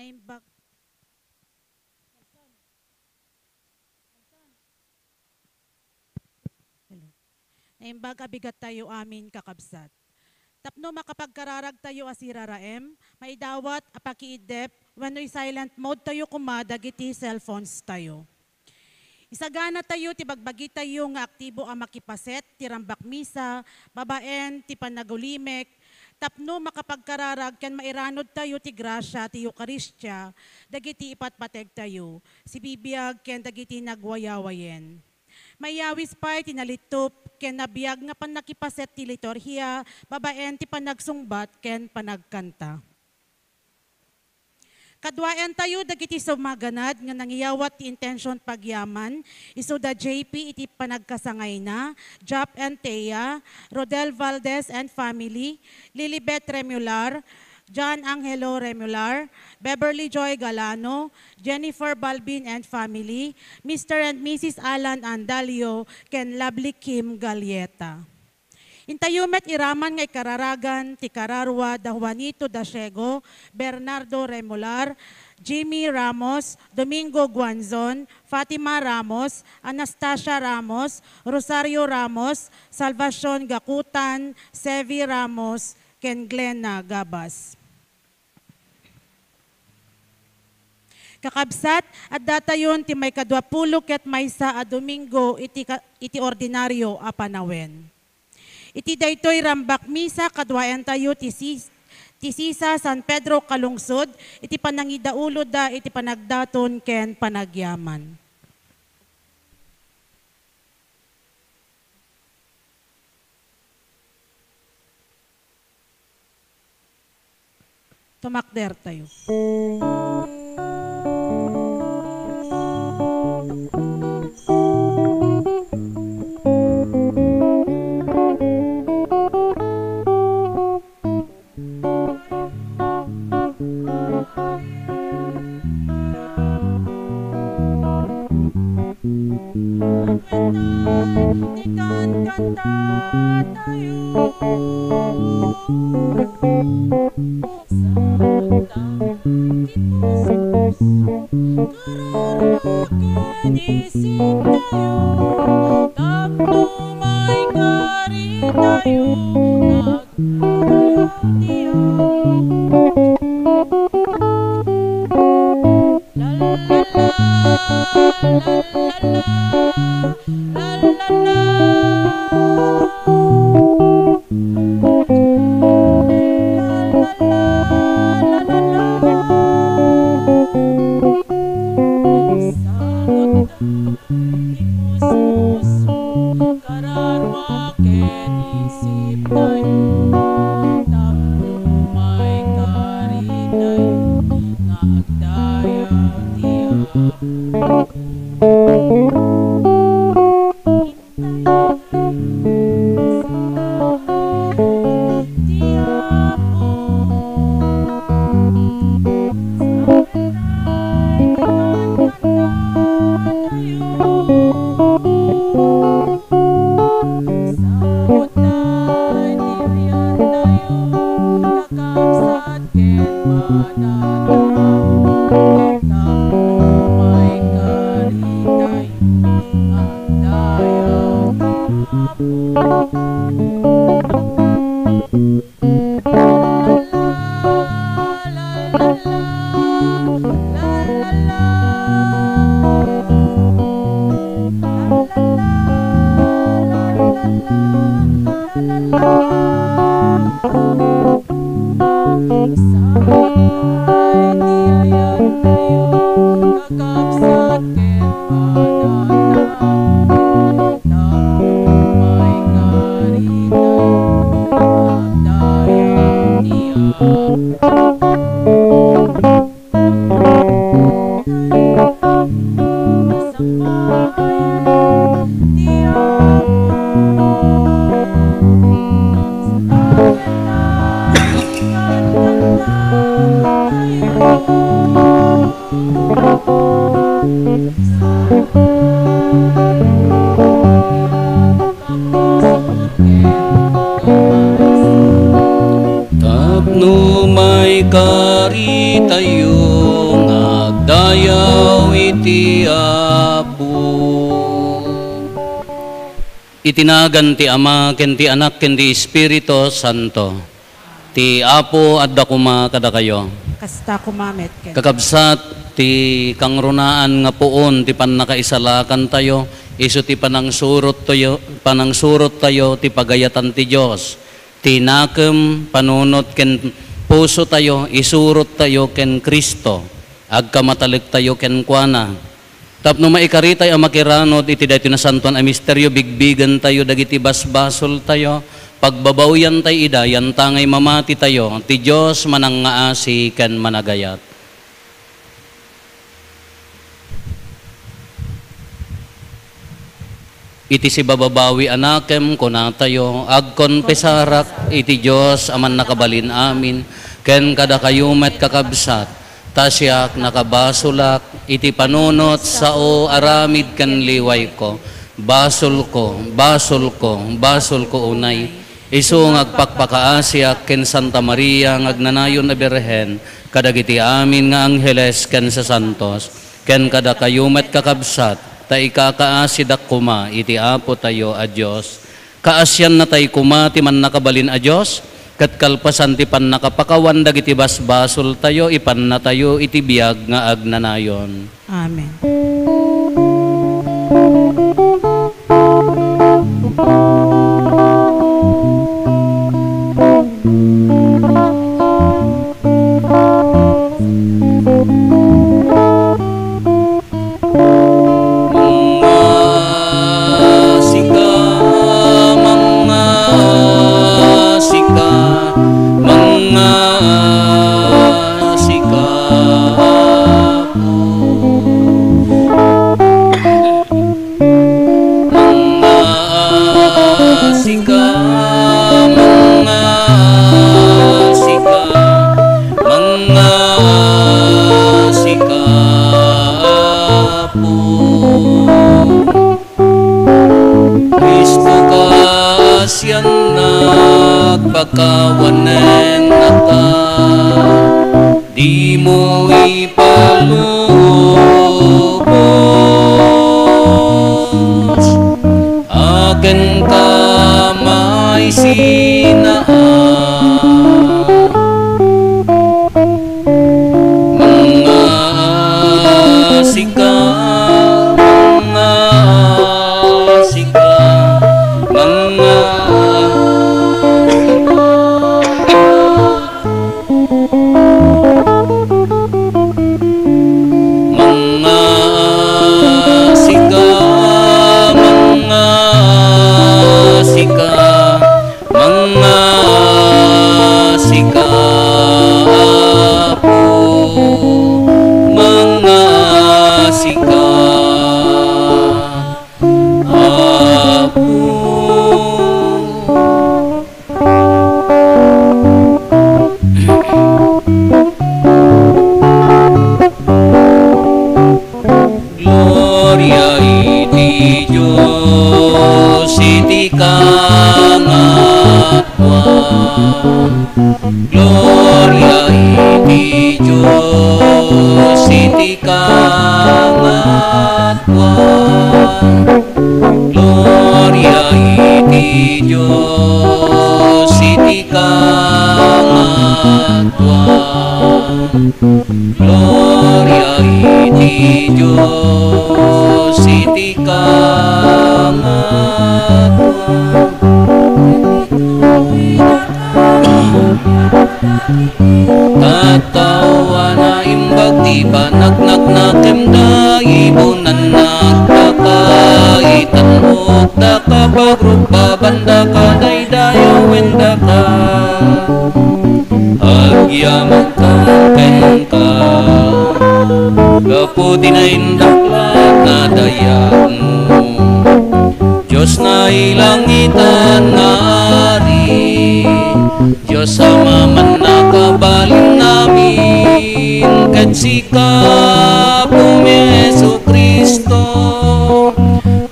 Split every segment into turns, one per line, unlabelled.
Naimbag Hello. Naimbag abigat tayo amin kakabsat. Tapno makapagkararag tayo asiraraem, maidawat apakiidep, wano'y silent mode tayo kumada giti cellphones tayo. Isagana tayo, ti bagbagi tayo nga aktibo ang makipaset, ti rambak misa, babaen, ti panagulimek, tapno makapagkararag ken mairanod tayo ti grasya, ti Eukaristya, dagiti ipatpateg tayo, si bibiyag ken dagiti nagwayawayen. Mayawis pa'y tinalitop, ken nabiyag nga panakipaset ti liturhiya, babaen ti panagsungbat ken panagkanta. Kadwaen tayo dagiti sumaganad nga nangyawat ti intention pagyaman, iso da JP iti panagkasangay na, Jap and Thea, Rodel Valdez and family, Lilibet Remular, John Angelo Remular, Beverly Joy Galano, Jennifer Balbin and family, Mr. and Mrs. Alan Andalio, ken Lovely Kim Galieta. Intayumet iraman ngay kararagan, ti Kararwa, da Juanito Dasiego, Bernardo Remular, Jimmy Ramos, Domingo Guanzon, Fatima Ramos, Anastasia Ramos, Rosario Ramos, Salvacion Gakutan, Sevi Ramos, ken Glenna Gabas. Kakabsat, at datayon ti may kadwapulok ket maysa a Domingo iti ordinaryo a panawen. Iti daytoy rambak misa kadwaen tayo ti Sisa San Pedro Kalungsod, iti panangidaulod da iti panagdaton ken panagyaman. Tumakder tayo. Ikan-kanta tayo kararaken isip tayo, tapno may karin tayo,
may kari tayo ngagdayaw iti Apo. Itinagan ti Ama ken ti Anak ken ti Espiritu Santo. Ti Apo adda kuma kada kayo.
Kasta kumamet ken.
Kakabsat ti kangrunaan nga puon ti pannakaisalakan tayo, isu ti panangsurot tayo ti pagayatan ti Dios. Ti nakem panunot ken puso tayo, isurot tayo ken Kristo. Agkamatalig tayo ken kuana. Tapno maikaritay ang makiranod iti dayto na santuan a misteryo, bigbigan tayo dagiti basbasol tayo. Pagbabawyan tayo ida, yan tangay mamati tayo, ti Diyos manangaasi ken managayat. Iti si bababawi anakem kuna tayo, agkonpesarak iti Diyos aman nakabalin amin, ken kada kayumet kakabsat, tasyak nakabasulak, iti panunot sao aramid ken liway ko, basol ko unay, isu ngagpakpakaasyak ken Santa Maria ngagnanayon na Birhen, kadagiti amin nga angheles ken sa santos, ken kada kayumet kakabsat, ta ikakaasidak kuma iti Apo tayo a Diyos. Kaasyan na tay kuma ti man nakabalin a Diyos, kat kalpasan ti pan nakapakawan dagiti basbasol tayo, ipan na tayo iti biyag nga agnanayon.
Amen.
Pagkawanen nata, di mo ipalubos, akin ka may sinaan, mga sika, Gloria iti Diyos, iti kangatwan. Gloria iti Diyos, iti kangatwan. Gloria iti Diyos, iti kangatwan. Tatawa na imbag di ba nagnagnagem da ibunan nagkakaitan mo da kapagrupa banda ka daydayo wenda ka agyaman ka ken ka gapo dinaindaklat na dayag mo Diyos na ilangitan ngari Diyos sama man nakabalin namin ket sikap Jesu Kristo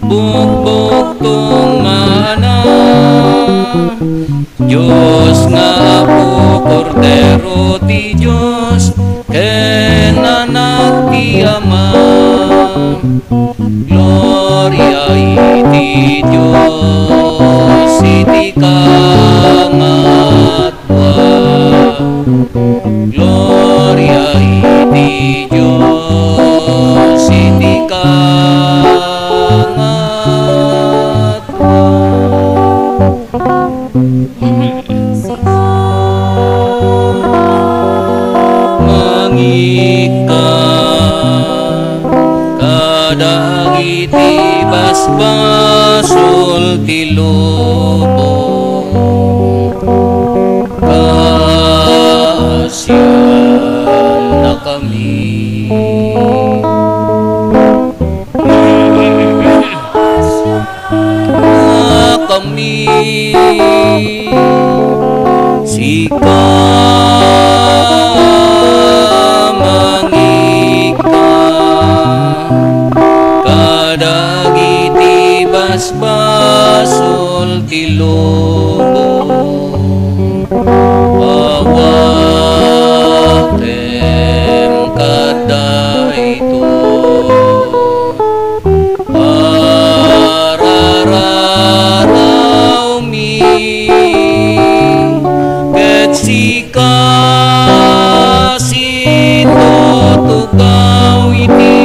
bugbog tungana Diyos nga Apo Kordero mangika kadagiti basbasul ti lubong kasyan na kami sika mangika kadagiti basbasul ti lubong awatem kadayto arararaw mi ket sika tugaw iti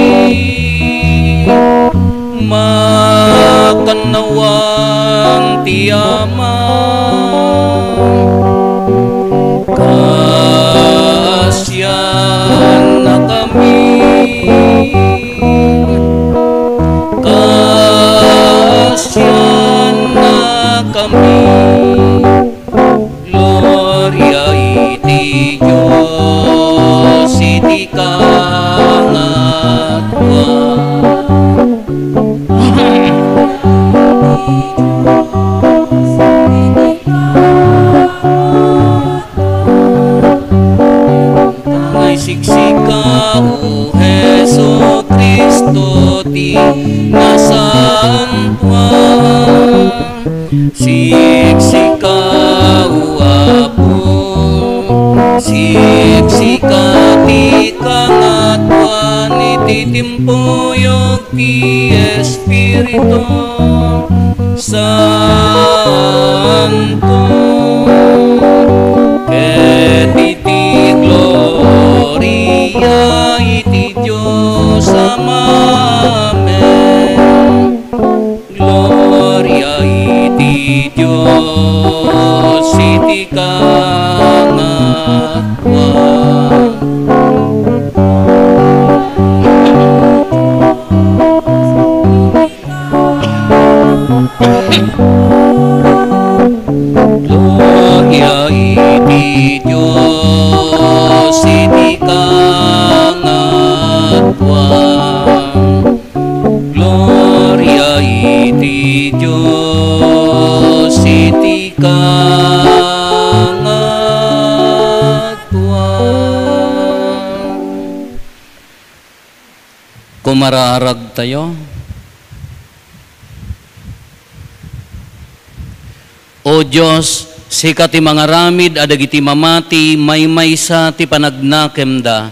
makanawang ti Ama kasyan na kami kasyan na kami gloria iti Diyos iti kangatwa ngay siksika o Heso Kristo ti nasantwa siksika o Apo siksika ti kangatwa iti timpuyog ti Espiritu Santo ket iti gloria iti Diyos Ama amen gloria iti Diyos iti kangatwa gloria iti Diyos iti kangatwa gloria iti Diyos iti kangatwa. Kumararag tayo. O Diyos, sika ti mga ramid adagiti mamati maymaysa ti panagnakemda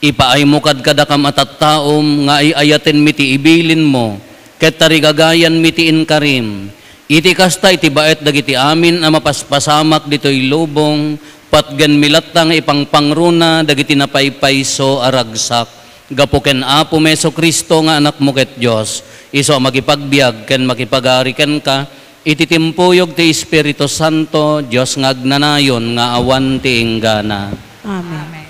ipaay mo kadkadakam atattaom nga ayaten mi ti ibilin mo ket tarigagayan mi ti inkarim iti kasta iti baet dagiti amin a mapaspasamak ditoy lubong patgan milattang ipangpangruna dagiti napaypayso aragsak gapo ken Apo Meso Kristo nga anak mo ket Dios iso magipagbiag ken makipagari ken ka iti timpuyog ti Espiritu Santo, Diyos nga agnanayon nga awan ti inggana.
Amen.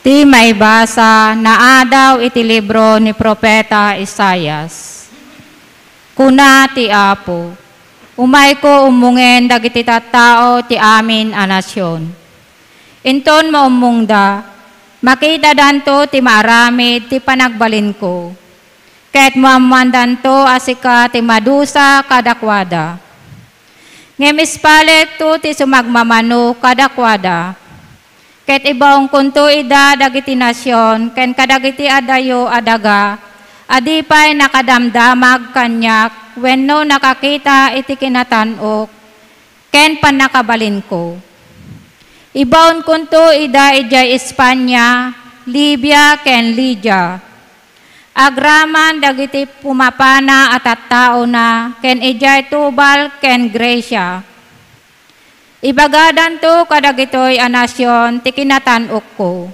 Ti maibasa na adaw iti libro ni Propeta Isaias. Kuna ti Apo, umay ko umungen dagiti tattao ti amin a nasyon. Inton maumungda, makita danto ti maaramid ti panagbalin ko. Ket muamandanto asika ti madusa kadakwada. Ngemispalek to ti sumagmamano kadakwada. Ket ibaong kunto ida dagiti nasyon, ken kadagiti adayo adaga, adipay nakadamdamag kanyak, wenno nakakita iti kinatanok, ken panakabalin ko. Ibaon kunto ida ijay Espanya, Libya ken Lydia. Agraman dagiti pumapana at tattao na ken ijay Tubal ken Grecia. Ibagadan to kadagitoy a nasyon ti kinatanok ko.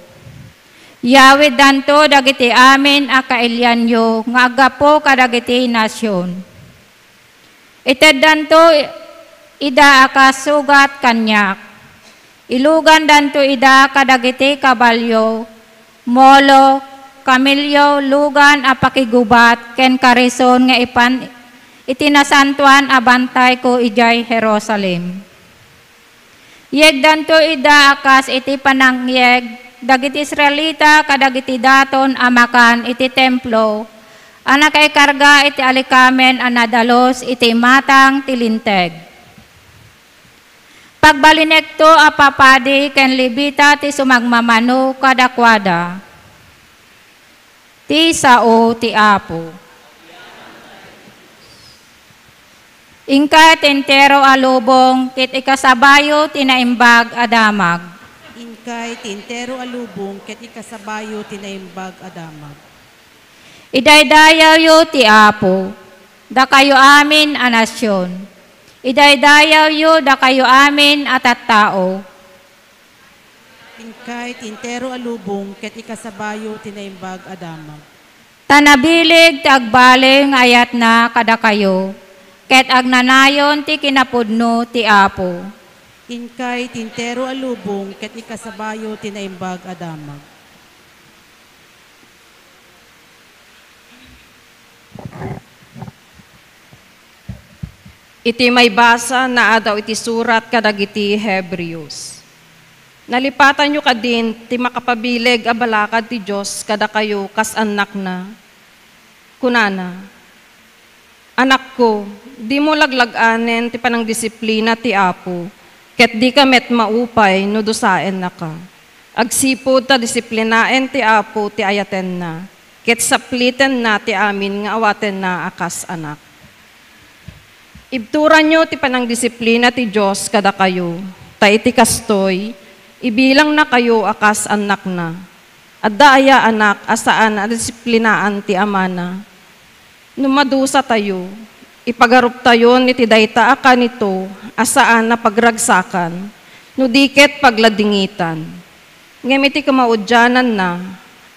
Yawid danto dagiti amin a kailyanyo nga agapo kadagiti nasyon. Ited danto ida akasugat kanyak. Ilugan danto ida kadagiti kabalyo, molo, kamilyo, lugan a pakigubat, ken karison nga itinasantuan abantay ko ijay Jerusalem. Yeg danto ida akas iti panangyeg, dagiti Israelita kadagiti daton amakan iti templo, anak ay karga iti alikamen anadalos iti matang tilinteg. Pagbalinekto apapadi ken libita ti sumagmamano kadakwada. Ti sao ti Apo. Ingka tentero alubong ket ikasabayo tinaimbag adamag.
Inkay tintero alubong ket ikasabayo tinaimbag adamag.
Idaydayaw yu ti Apo, da kayo amin a nasyon. Idaydayaw yu da kayo amin at tao.
Inkay tintero alubong ket ikasabayo tinaimbag adamag.
Tanabilig ti agbaling ayat na kada kayo, ket agnanayon ti kinapudno ti Apo.
Inkay tintero alubong ket ikasabayo tinaimbag adamag.
Iti may basa na adaw iti surat kadagiti Hebrews. Nalipatan nyo kadin ti makapabileg a balakad ti Diyos kada kayo kas anak na. Kunana, anak ko, di mo laglaganen ti panang disiplina ti Apo, ket di ka met maupay no dusaen na ka. Agsipod ta disiplinaen ti Apo ti ayaten na, ket sapliten na ti amin nga awaten na akas anak. Ibturan nyo ti panang disiplina ti Diyos kada kayo, ta iti kastoy, ibilang na kayo akas anak na. At daaya anak asaan a disiplinaan ti amana. Numadusa tayo, ipagarup tayo iti dayta aka nito, asaan na pagragsakan, nudiket pagladingitan. Ngem iti kamaudyanan na,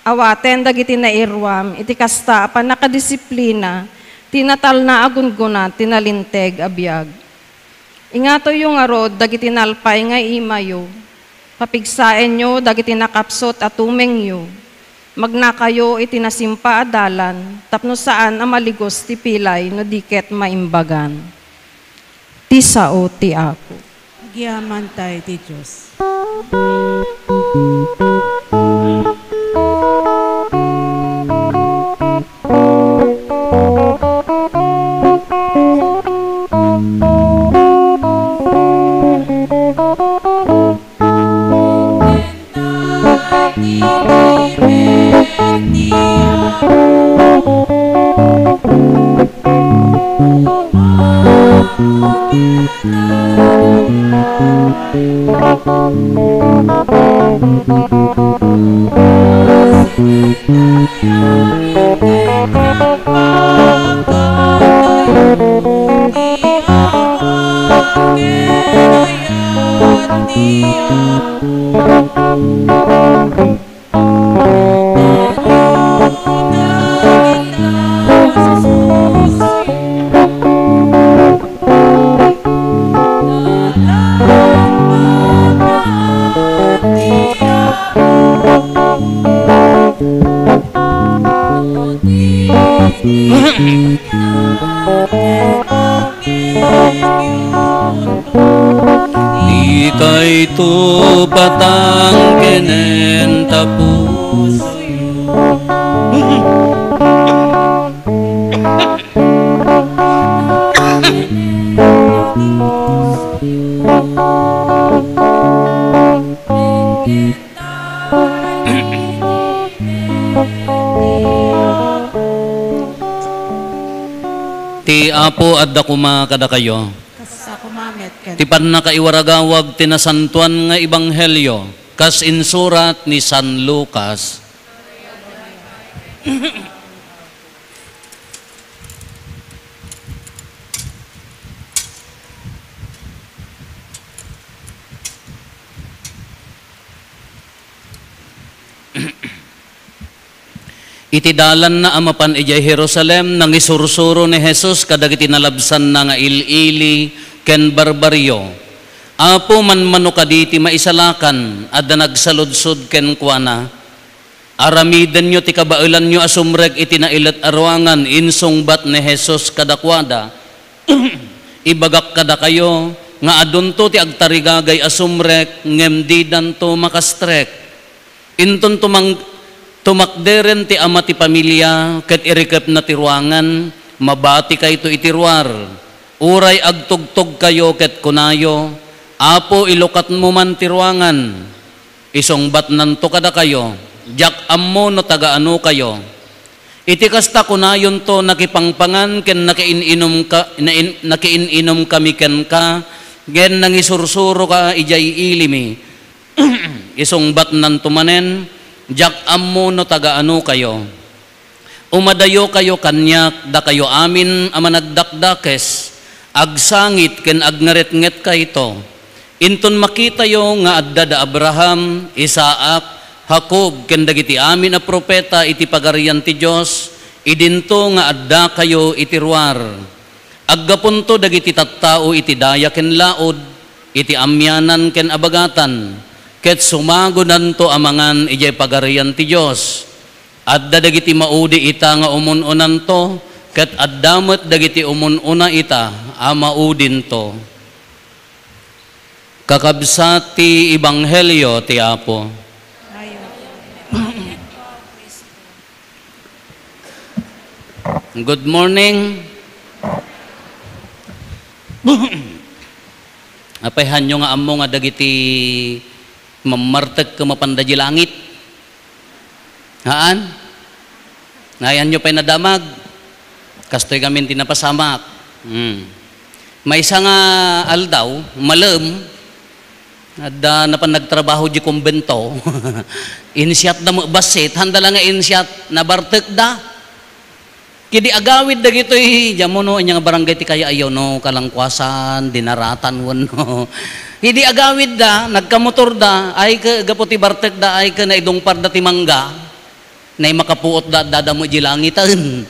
awaten dagiti nairwam, iti kasta apan nakadisiplina, tinatal na agunguna, tinalinteg abiyag. Ingato yung arod, dagiti nalpay nga imayo, papigsaen nyo, dagiti nakapsot at tumeng nyo, magna kayo iti nasimpa adalan, tapno saan amaligos ti pilay, no diket maimbagan. Ti sao ti Apo.
Giyaman tayo ti Diyos.
Ika'y to batang kenen tapuso Ti Apo adda kuma kada kayo.
Sa kumamet ken.
Ti pan nakaiwaragawag tinasantuan nga ebanghelyo kas insurat ni San Lucas. Iti dalan na amapan ijay Jerusalem nang isursuro ni Jesus kadagiti nalabsan na nga ilili ken barbaryo. Apo man mano kaditi maisalakan adda nagsaludsod ken kuana. Aramiden nyo ti kabailan nyo asumrek iti nailat arwangan insungbat ni Jesus kadakwada. Ibagak kada kayo nga adunto ti agtarigagay asumrek ngem didan to makastrek. Inton tumakderen ti ama ti pamilya ket irikep na ti ruangan mabati kay to itirwar. Uray agtugtog kayo ket kunayo apo ilukat mo man ti ruangan. Isungbat nanto kada kayo jak ammo no tagaano kayo. Iti kasta kunayon to nakipangpangan ken nakiininom kami ken ka gen nangisursuro ka ijay ilimi. Isungbat nanto manen jak ammo no tagaano kayo. Umadayo kayo kanyak da kayo amin ama nagdakdakes agsangit ken agngaret-nget kayto. Inton makita yo nga adda da Abraham, Isaac, Jacob ken dagiti amin a propeta iti pagarian ti Dios idinto nga adda kayo iti ruar. Aggapunto dagiti tattao iti daya ken laod iti amyanan ken abagatan ket sumagodan to amangan ijay pagarian ti Dios. Adda dagiti maudi ita nga umununan to ket addamet dagiti umununa ita a maudin to. Kakabsat ti ebanghelyo ti Apo. Good morning. Apayhan nyo nga amo nga dagiti mamartag ka mapandaji langit. Haan? Ngayan nyo pa'y nadamag. Kastoy kami tinapasamak. May isa nga aldaw, malam, at napan nagtrabaho di kumbento. Insyat na mo basit, handa lang nga insyat na bartek da. Kidi agawid da gito'y, dyan no, nga barangay ti kaya ayaw no, kalangkwasan, dinaratan won no. Kidi agawid da, nagkamotor da, ay ka, gaputi bartek da, ay ka na idungpar da ti mangga, na makapuot da, dadamo di langitan.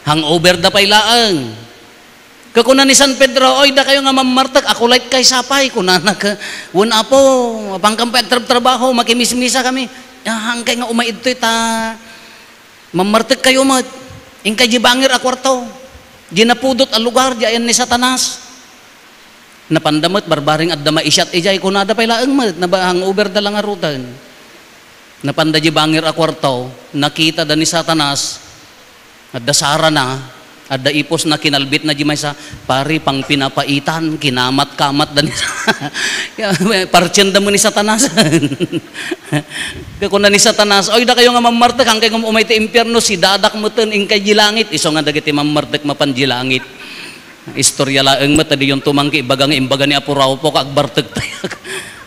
Hangover da pailaang. Kakuna ni San Pedro, oy da kayo nga mamartag, ako light kay sapay, kunana ka, wun apo, pangkampay trabaho, makimismisa kami, hangkay nga umaid to ita, mamartag kayo mat, ingkay jibangir a kwarto, ginapudot ang lugar, diyan ni Satanas, napandamot, barbaring at dama isyat, ijay kunada pay laang mat, hangover da lang arutan, napanda jibangir a kwarto, nakita da ni Satanas, at dasara na, at daipos na kinalbit na jimay sa pari pang pinapaitan, kinamat-kamat dan parchen da mo ni Satanas. Kung na ni Satanas, oy da kayo nga mamartek, hangkay nga umay ti impyerno, si dadak mo ten, ingkay jilangit, iso nga dagiti mamartek mapan jilangit. Istorya laeng mo, tadi yung tumangki, ibagang imbaga ni Apuraw po, kagbartek tayo.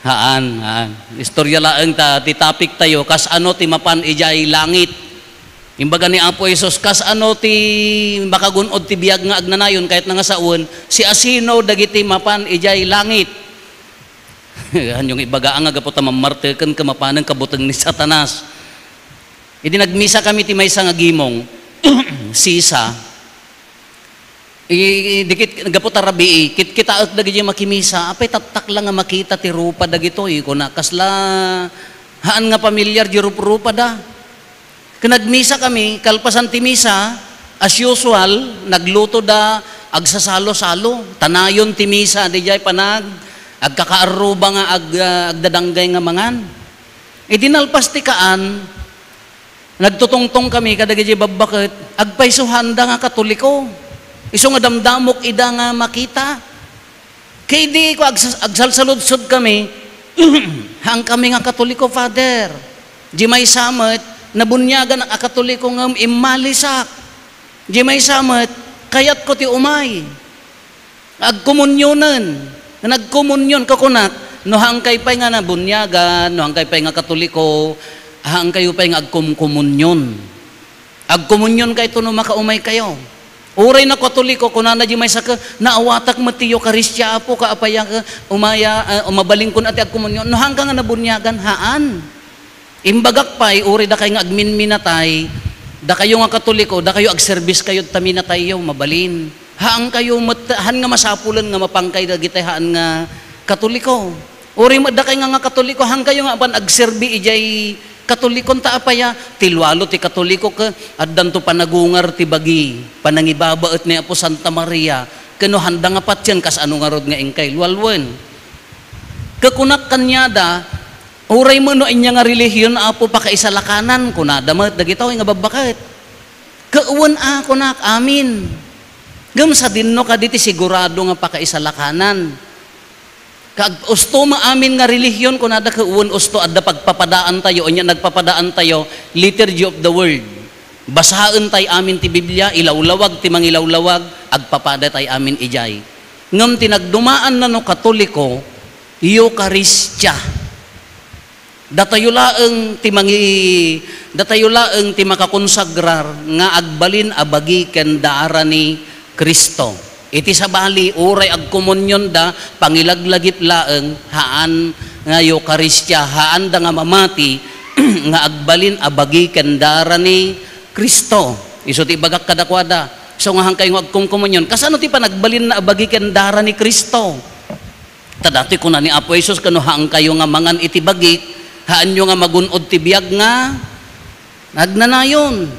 Haan. Istorya laeng ta, ti topic tayo, kas ano ti mapan ijay langit. Imbaga ni Apo Isos, kas ano ti makagunod ti biyag nga agnanayon kahit nga saun, si asino dagiti mapan ijay langit. Yung ibaga nga gapota mamarteken kamapanan kabuteng ni Satanas. Idi nagmisa kami ti maysa nga gimong sisa. Dikit gapota rabii, kita dagiti makimisa, apay tatak lang nga makita ti rupa dagitoy kuna kasla haan nga pamilyar di rupa da. Nagmisa kami, kalpasan ti misa, as usual, nagluto da, agsasalo-salo, tanayon ti misa, di jay panag, agkakaaruba nga, agdadanggay nga mangan. E dinalpas ti kaan, nagtutungtong kami, kadagi jay babakit, agpaisuhanda nga katoliko, iso nga damdamok ida nga makita. Kaya di ko agsalsaludsod kami, hang kami nga katoliko, Father, di may samet, nabunyagan ang akatoliko ng imalisak. Di may samat, kayat ko ti umay. Agkomunyonan. Nagkomunyon kakunat. No hangkay pa'y nga nabunyagan, no hangkay pa'y nga katoliko, hangkay pa'y nga agkomunyon. Agkomunyon kayo no makaumay kayo. Uray na katoliko, kunana di may saka, naawatak matiyo karistya po, kaapaya ka, umabaling kun ati agkomunyon. No hanggang nga nabunyagan, haan. Imbagak pa'y, uri da kay nga agminminatay, Da kayo nga Katoliko, da kayo ag-service kayo tamina tayo, mabalin. Haan kayo, haan nga masapulan nga mapangkay da gitay haan nga Katoliko. Uri da kayo nga Katoliko, haan kayo nga pan ag-serbi ijay Katolikon ta apaya, tilwalo ti Katoliko ka, at danto panagungar ti bagi, panangibabaet ni Apo Santa Maria, kano handa nga patyan, kas ano nga rod nga ingkay, lualwen. Kakunak kanyada, uray mo no inya nga relihiyon, Apo pakaisalakanan, kunada mo, dagitaw nga babakat. Kauwan kunak, amin. Gam sa dinno ka diti sigurado nga pakaisalakanan. Kag usto maamin nga relihiyon kung nada kauwan usto adda pagpapadaan tayo o nya nagpapadaan tayo liturgy of the word. Basahan tayo amin ti Biblia, ilawlawag ti mangilawlawag, agpapada tayo amin ijay. Ngam tinagdumaan na no Katoliko, Eucharistia. Datayo laeng ti makakonsagrar nga agbalin abagi ken daara ni Kristo. Iti sabali, uray ag komunyon da, pangilaglagip laeng, haan nga Eucharistia, haan da nga mamati, nga agbalin abagi kendara ni Kristo. Iso ti bagak kadakwada. So nga hang kayo agkomunyon, kasano ti panagbalin na abagi kendara ni Kristo? Tadati ko na ni Apo Jesus, kano hang kayo nga mangan iti bagik, haan nyo nga magunod ti biyag nga, nagnanayon,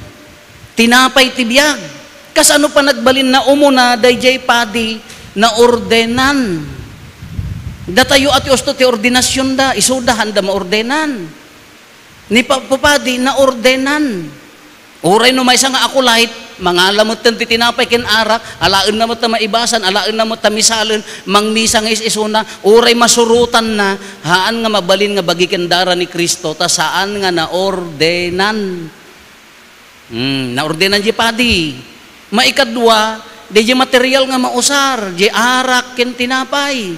tinapay ti biyag. Kasano pa nagbalin na umuna dayjay padi na ordenan. Datayo at usto ti ordinasyon da, isudahan da maordenan. Ni papadi na ordenan. Uray no may nga ako light, mangalamot ti tinapay ken arak, alaen na mo ta maibasan, alaen na mo ta misalin, mangmisa nga isuna, uray masurutan na, haan nga mabalin nga bagi kendara ni Kristo, ta saan nga na ordenan. Na ordenan di padi. Maikadwa, di material nga mausar, di arak ken tinapay.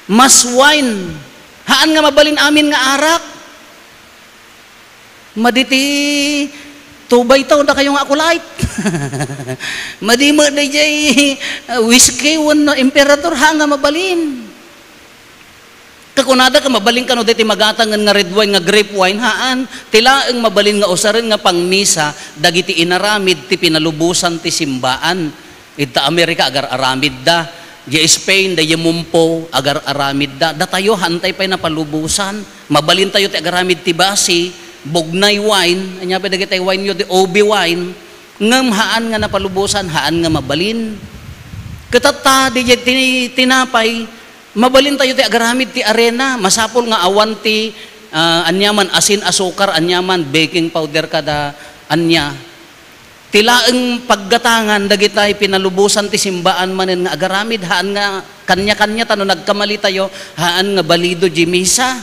Mas wine. Haan nga mabalin amin nga arak. Maditi, tubay taon na kayo nga ako light. Madima di jay whiskey, no imperator, ha nga mabalin. Kakunada ka mabalin ka no diti magatangan nga red wine nga grape wine haan tilaeng mabalin nga usaren nga pangmisa dagiti inaramid ti pinalubusan ti simbaan ita Amerika agar aramid da di Spain da mumpo agar aramid da datayo hantay pay napalubusan mabalin tayo ti agaramid ti basi bognay wine anya pa dagiti wine yo di obi wine ngem haan nga napalubusan haan nga mabalin ketata di tinapay mabalin tayo ti agaramid ti arena, masapol nga awan ti anyaman asin asukar, anyaman baking powder kada anya. Tilaeng paggatangan dagitay pinalubusan ti simbaan manen nga agaramid haan nga kanya-kanya tano nagkamali tayo haan nga balido di misa.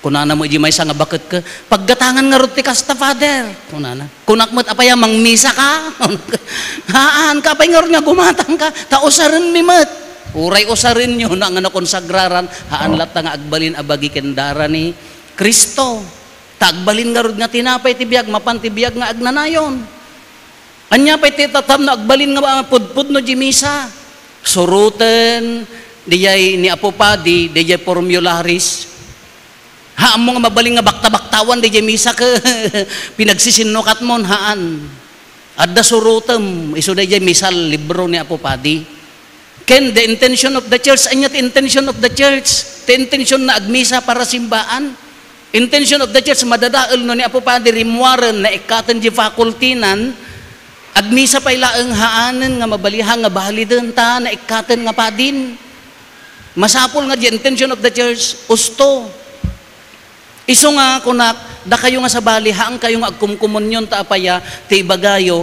Kunana mo di misa nga bakit ka paggatangan nga rod ti kasta father. Kunana. Kunak mo't apaya mangmisa ka. Haan ka pay nga rod nga gumatang ka tausaran mi met. Uray usarin nyo na nga nakonsagraran, haan lata nga agbalin abagi kendara ni Kristo. Tagbalin nga rod nga tinapay tibiyag, mapan tibiyag nga agnanayon. Anya pa'y titatam na agbalin nga pudpud no jimisa. Suruten, diyay ni Apopadi, diyay formularis. Haan mo nga mabaling nga bakta-baktawan, diyay misa ka pinagsisinukat mon, haan. Adda surutem, iso diyay misal libro ni Apopadi. Ken the intention of the church, anyat intention of the church, the intention na agmisa para simbaan. Intention of the church, madadaol no ni Apo Padre rimuaren na ikatan di fakultinan, agmisa pa'y laeng haanen nga mabalihan nga bahaliden ta na ikatan nga padin. Masapol nga di intention of the church, usto. Iso nga kunak, da kayo nga sa bali, haan kayo nga agkumkumunyon ta apaya, ti ibagayo,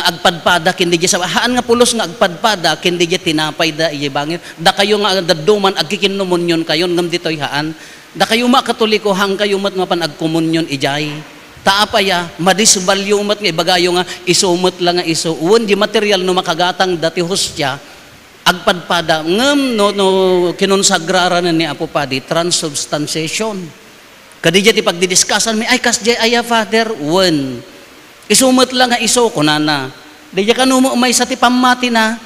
agpadpada, kindi sa haan nga pulos nga agpadpada, kindi tinapay da iyibangin, da kayo nga daduman, agkikinumunyon kayo, ngam dito'y haan, da kayo makatoliko, hang kayo mat mapan agkumunyon ijay, ta apaya, madisbalyo mat nga ibagayo nga, isumot lang nga iso, uwan di material no makagatang dati hostya, agpadpada, ngam no kinonsagraran ni Apo Padi, transubstantiation. Kadija ti pagdidiscusan mi ay kas jay aya father one. Isumot lang nga iso kunana. Dija kanumo may sa ti pamati na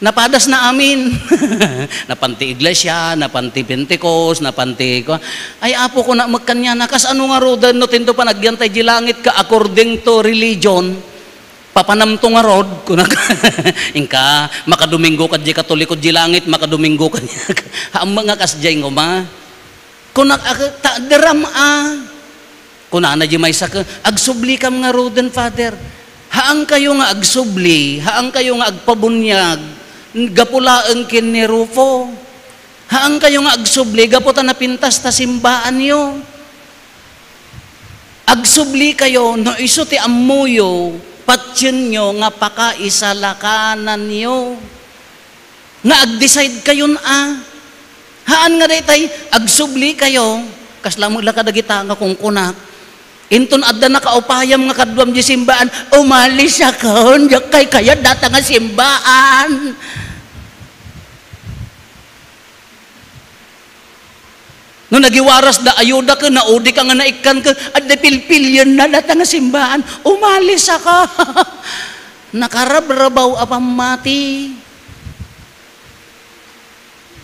napadas na amin. Napanti iglesia, napanti Pentecost, napanti ko. Ay apo ko na magkanya na, kas ano nga rodan no, tinto pa nagyantay di langit ka according to religion, papanamto nga rod, kunak, inka, makadomingo ka di katoliko di langit, makadomingo ka niya, ang mga kasjay ngo ma, kunak, ta, deram kunana di may saka, agsubli kam nga rodan, Father, haang kayo nga agsubli, haang kayo nga agpabunyag, gapulaan kin ni Rufo. Haang kayo nga agsubli, gaputa na pintas ta simbaan nyo. Agsubli kayo, no iso ti amuyo, patsyon nyo, nga pakaisalakanan nyo. Nga ag-decide kayon Haan nga day agsubli kayo, kaslamod lang kadagita nga kung kunak, inton adda nakaupayam nga kadwam di simbaan, umalis ako, kay kaya data nga simbaan. No nagiwaras da ayuda ka, naudi ka nga naikan ka, adda pilpilyon na data nga simbaan, umalis ako. Nakarabrabaw apang mati.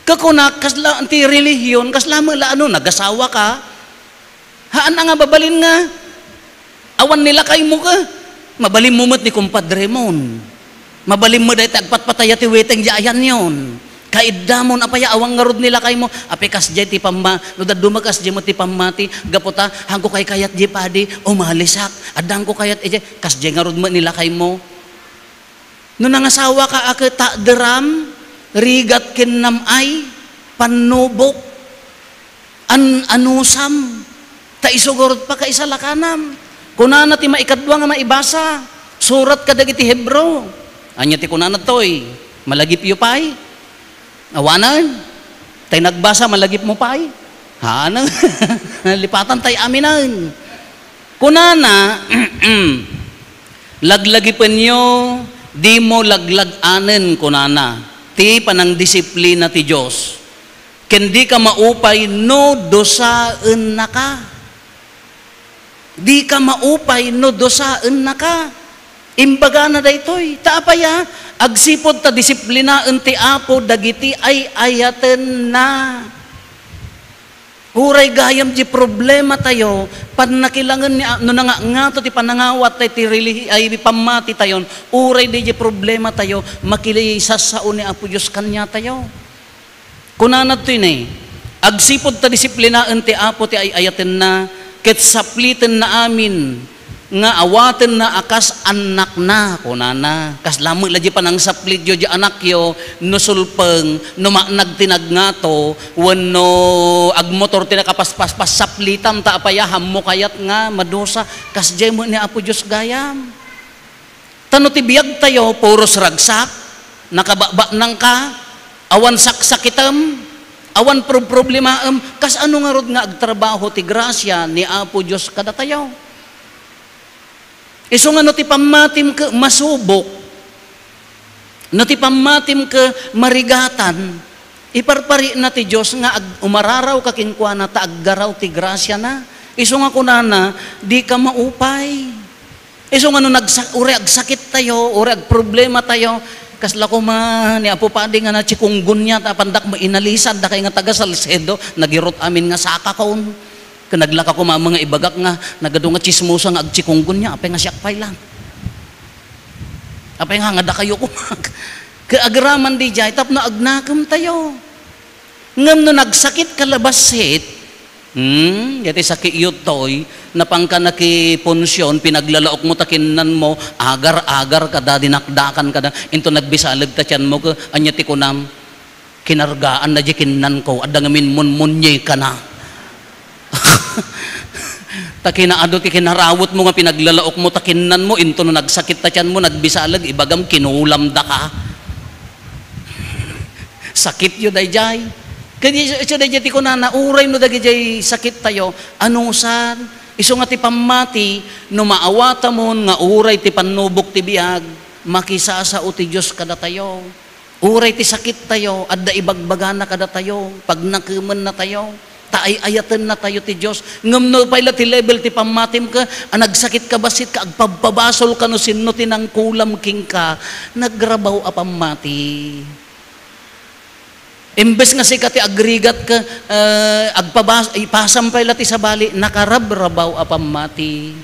Kakunak, kasla anti relihiyon, kaslamang la ano, nagasawa ka, haan nga babalin nga, awan nila kay mo ka, mabalin mo mat ni kumpadre mon, mabalin mo dahi tagpatpataya ti weteng jayan yon, kaidamon apaya awang ngarod nila kay mo, apikas jay ti pamma, no dadumakas jay mo ti pammati, gaputa, hangko kay kayat jay padi, umalisak, adang ko kayat jay, kas jay ngarod mo nila kay mo, no nangasawa ka akita deram, rigat kinnamay, panubok, anusam, taisugurot pa kaisalakanam. Kunana ti maikadwa nga maibasa, surat kadagiti Hebro. Anya ti kunana toy, malagip yu pay. Awanan, tay nagbasa malagip mo pay. Hanang, lipatan tay aminan. Kunana, laglagipan nyo, di mo laglag-anen kunana. Ti panang disiplina ti Diyos. Kendi ka maupay no dosaan na ka. Di ka maupay no dosaan na ka. Imbaga na daytoy. Taapaya, agsipod ta disiplinaan ti Apo dagiti ay ayaten na. Uray gayam di problema tayo, pan nakilangan ni no nga to ti panangawat ti relihi ay pamati tayon, uray di problema tayo, makilisasao ni Apo Dios kanya tayo. Kunanad to yun agsipod ta disiplinaan ti Apo ti ay ayaten na, ket sapliten na amin, nga awaten na akas anak na, kunana, kas lamang laji pa ng saplit yo di anak yo, no sulpeng, no nagtinag nga to, wano agmotor tinakapaspas saplitam ta apayaham mo kayat nga madosa, kas jay mo ni Apo Diyos gayam. Tano ti biyag tayo, puros ragsak, nakababa nang ka, awan saksakitam, awan problemaam, kas ano nga rod nga agtrabaho ti grasya ni Apo Diyos kada tayo. Iso nga no ti pamatim ka masubok, no ti pamatim ka marigatan, iparpari na ti Diyos nga umararaw ka kinkwana ta aggaraw ti grasya na. Iso nga kunana, di ka maupay. Iso nga no uri agsakit tayo, uri agproblema tayo, kasla ko ni Apo Padi nga na chikunggun niya, tapandak mainalisan, da kay nga taga Salcedo, nagirot amin nga saka kaon. Kanaglaka ko mga ibagak nga, nagado nga chismosa nga agchikunggun niya, apay nga siyakpay lang. Apay nga nga da kayo kumag. Kaagraman di jay, tap na agnakam tayo. Ngam no nagsakit kalabasit, yati sakit yutoy, napang ka nakiponsyon, pinaglalaok mo takinan mo, agar-agar kada, dinakdakan kada, into nagbisalag ta tiyan mo, anya ti kunam, kinargaan na di kinan ko, adangamin munmunye ka na. Takinaado ti kinarawot mo nga pinaglalaok mo takinan mo into no nagsakit ta tiyan mo nagbisalag ibagam kinulam da ka. Sakit yo dayjay. Kadi iso dayjay ti kunana uray no dayjay sakit tayo anusan iso nga ti pamati no maawata mo nga uray ti panubok ti biag makisasao ti Dios kada tayo. Uray ti sakit tayo adda ibagbagana kada tayo pag nakemen na tayo. Taay-ayatan na tayo ti Diyos. Ngam no pala ti level ti pamatim ka, nagsakit ka basit ka, agpababasol ka no sinno tinangkulam king ka, nagrabaw apamati. Imbes nga si kati agrigat ka, ipasam pa ilati sa bali, nakarabrabaw apam mati.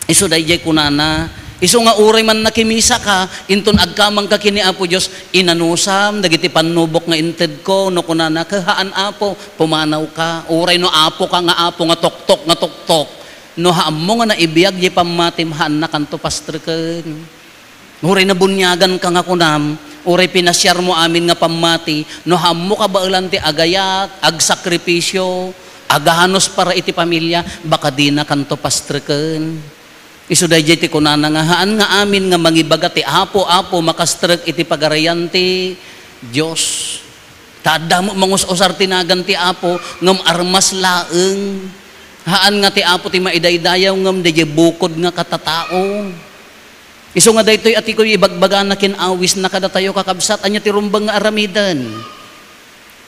Iso dayjay kunana, iso nga uray man nakimisa ka, inton agkamang ka kini Apo Diyos, inanusam, dagiti panubok nga inted ko, no kunana, kahaan Apo, pumanaw ka, uray no Apo ka nga Apo, nga tuktok, no haam mo nga naibiyag, di pamatim, haan na kanto pastriken. Uray na bunyagan ka nga kunam, uray pinasyar mo amin nga pamati, no haam mo ka ba ulanti agayak, agsakripisyo, agahanos para iti pamilya, baka di na kanto pastriken. Isu dayjay ti kunana nga haan nga amin nga mangibaga ti Apo makastrek iti pagarayanti Dios. Tada mo mangus-usar tinagan ti Apo ngem armas laeng. Haan nga ti Apo ti maidaydayaw ngem dayjay bukod nga katatao. Isu nga daytoy ati ko ibagbagan na kinawis na kadatayo kakabsat anya ti rumbang nga aramidan.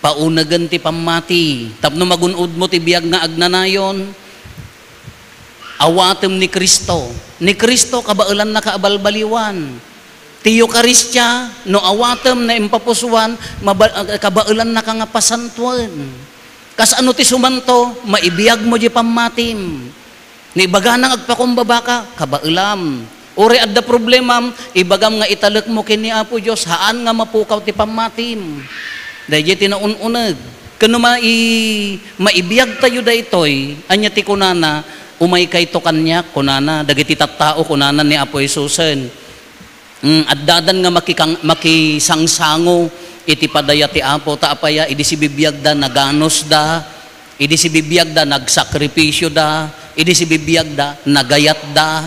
Paunagan ti pamati tapno magunod mo ti biag nga agnanayon. Awatem ni Kristo kabailan na kaabalbaliwan. Ti Eukaristya, no awatem na impapuswan, kabailan na ka nga pasantuan. Kas ano ti sumanto, maibiyag mo di pamatim. Ni ibaga nang agpakumbaba ka, kabailam. Uri adda problemam, ibagam nga italek mo kini Apo Diyos, haan nga mapukaw ti pamatim. Dahil tinaununag. Kano maibiyag tayo daytoy, anya ti kunana, umay kay to kanya, kunana, dagiti tattao, kunana ni Apo Isusen. Addadan nga makisangsango, iti padaya ti Apo, taapaya, idi si bibiyag da, naganos da, idi si bibiyag da, nagsakripisyo da, idi si bibiyag da, nagayat da,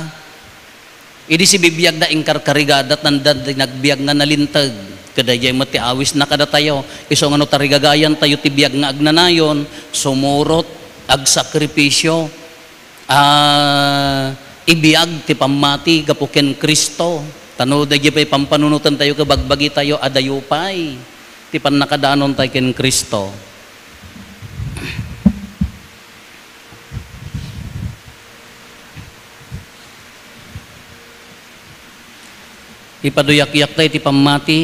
idi si bibiyag da, ingkarkarigadat, nandan, nagbiyag nga nalintag, kadayay mati awis na kada tayo, iso nga no tarigagayan tayo, tibiyag nga agnanayon, sumurot, agsakripisyo, ibiyag ti pamati gapuken Kristo tano dagiti pay pampanunutan tayo kabagbagi tayo adayupay ti pannakadanon tayo ken Kristo. Ipaduyak-yak tayo ti pamati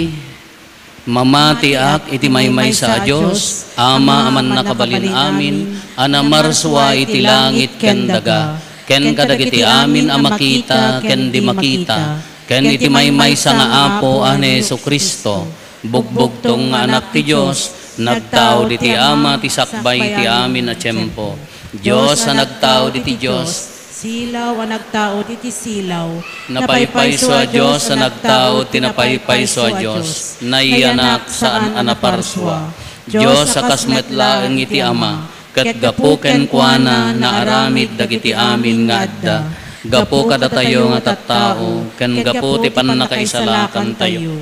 mamatiak iti maymay sa Diyos, Ama aman nakabalin amin, anamarswa iti langit ken daga, ken kadagiti amin amakita, ken di makita, ken iti maymay sa nga Apo ane Jesu Kristo, bugbugtong nga anak ti Diyos, nagtao diti Ama ti sakbay ti amin a tiyempo, Diyos a nagtao diti Diyos,
silaw ang nagtao diti silaw.
napaypayso a Diyos sa nagtao, tinapaypayso a Diyos, naianak saan anaparswa. Diyos sa kasmetlaeng iti Ama, kat gapo ken kuana na aramid dagiti amin nga adda. Gapo kada tayo nga tattao, ken gapo ti pannakaisalakan tayo.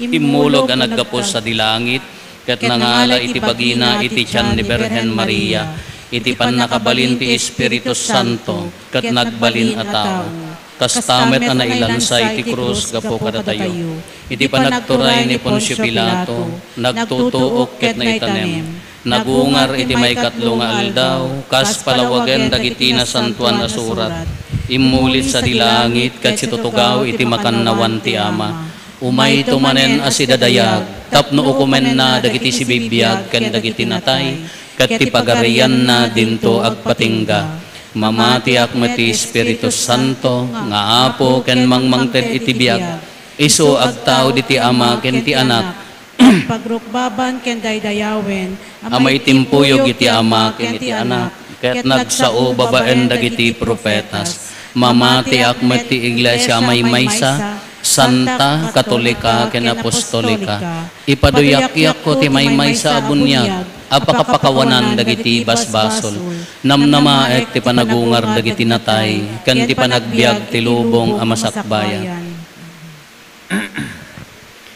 Imulog ang naggapos sa dilangit, ket nangala iti bagina iti tiyan ni Birhen Maria, iti pannakabalin ti Espiritu Santo, kat nagbalin a tao. Kastamet na nailansay ti krus gapo kada tayo. Iti panagturay ni Poncio Pilato, nagtutuok ket naitanem. Nagungar iti may katlo nga aldaw, kas palawagen dagiti na santuan a surat. Imulit sa dilangit ket situtugaw iti makannawan ti Ama. Umay tumanen a sidadayag, tapno ukumen na dagiti si bibiyag ken dagiti natay, kat ti pagarian na dinto agpatingga. Mamati akmati Espiritu Santo, nga Apo ken mangmangted iti biag, iso agtao diti Ama ken ti Anak,
pagrukbaban ken daydayawen,
amay timpuyog iti Ama ken iti Anak, ket nagsao babaen dagiti propetas. Mamati akmati Iglesia may maysa, Santa, Katolika, ken Apostolika. Ipaduyak-yak ko ti maymay sa abunyag, apakapakawanan dagiti basbasol. Namnamaek ti panagungar dagiti natay, ken ti panagbiag ti lubong a masakbayan.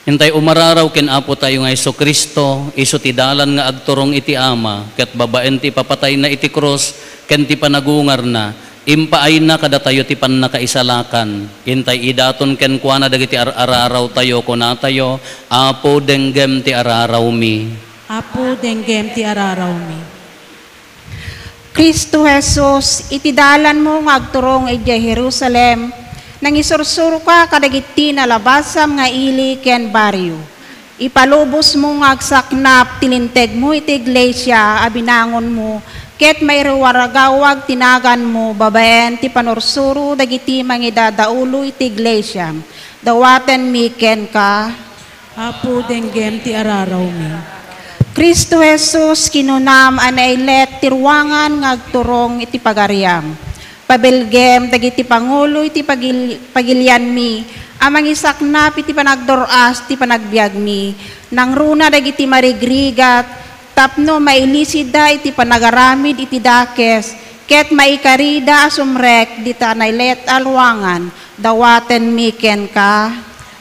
Hintay umararaw ken Apo tayo nga Hesu Kristo, isu ti dalan nga agturong iti Ama, ket babaen ti papatay na iti krus, ken ti panagungar na. Impaay na kada tayo ti pannakaisalakan. Intay idaton ken kuana dagiti araraw tayo kuna tayo, Apo denggem ti araraw mi.
Apo denggem ti araraw mi.
Kristo Jesus, iti dalan mo nga agturong iti Jerusalem, nang isursuro ka kadagiti nalabasam nga ili ken baryo. Ipalubos mo ngagsaknap, tilinteg mo iti iglesia, abinangon mo, ket may waragawag tinagan mo, babaen ti panursuro, dagiti mangidadaulo iti iglesia. Dawaten miken ka,
Apo denggem ti araraw mi.
Kristo Jesus, kinunam anailet tirwangan ngagturong iti pagariam. Pabilgem, dagiti pangulo iti pagilian mi, amang isaknap iti panagdoras ti panagbiag mi, nang runa dagiti marigrigat, tapno mailisida iti panagaramid iti dakes, ket maikarida asumrek di tanaylet alwangan, dawaten miken ka.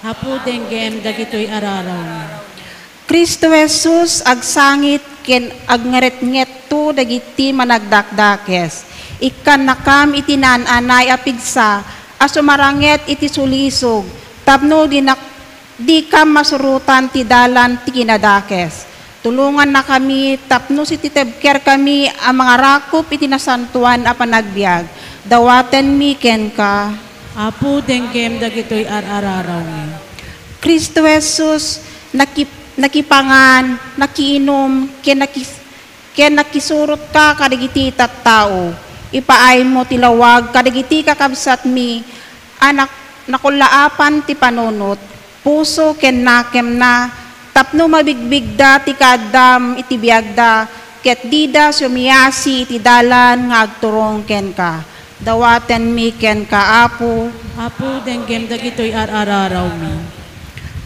Apo denggem dagitoy araraw mi.
Kristo Jesus, agsangit ken agngaret-nget to dagiti managdakdakes. Ikan nakam iti nananay apigsa, asumaranget iti sulisog, tapno di kam masurutan ti dalan ti kinadakes. Tulungan na kami, tapno si titebker kami, ang mga rakop iti nasantuan a panagbiag. Dawaten miken ka.
Apo denggem dagitoy araraw mi.
Kristo Jesus, nakipangan, nakiinom, ken nakisurot ka kadigiti tattao. Ipaay mo tilawag, kadigiti kakabsat mi, anak nakulaapan ti panunot, puso ken nakem na, tapno mabigbigda ti kadam iti biagda, ket dida sumiyasi iti dalan nga agturong ken ka. Dawaten mi ken ka, Apo.
Apo denggem dagitoy araraw mi.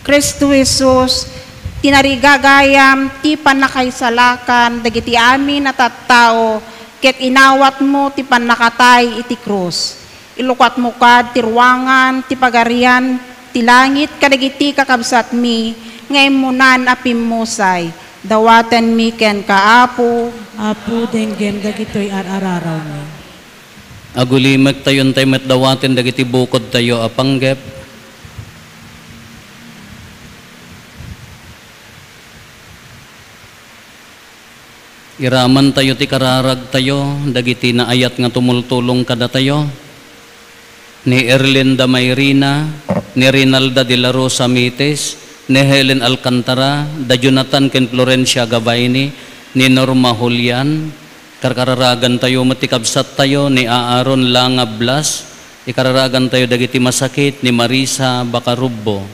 Kristo Jesus, tinarigagayam ti panakaisalakan dagiti amin na tattao, ket inawat mo ti panakatay iti krus. Ilukat mo kad ti ruangan, ti pagarian, ti langit kadagiti kakabsat mi, ngay munan apimmusay. Dawaten mi ken ka, Apo.
Apo denggem dagitoy araraw mi.
Agulimek tayon tayo met dawatin dagiti bukod tayo apanggep. Iraman tayo ti kararag tayo, dagiti na ayat nga tumultulong kada tayo. Ni Erlinda Mayrina, ni Rinalda de la Rosa Mites, ni Helen Alcantara, da Jonathan ken Florencia Gabayni, ni Norma Julian. Kararagan tayo matikabsat tayo, ni Aaron Langa Blas, ikararagan tayo dagiti masakit, ni Marisa Bacarubbo.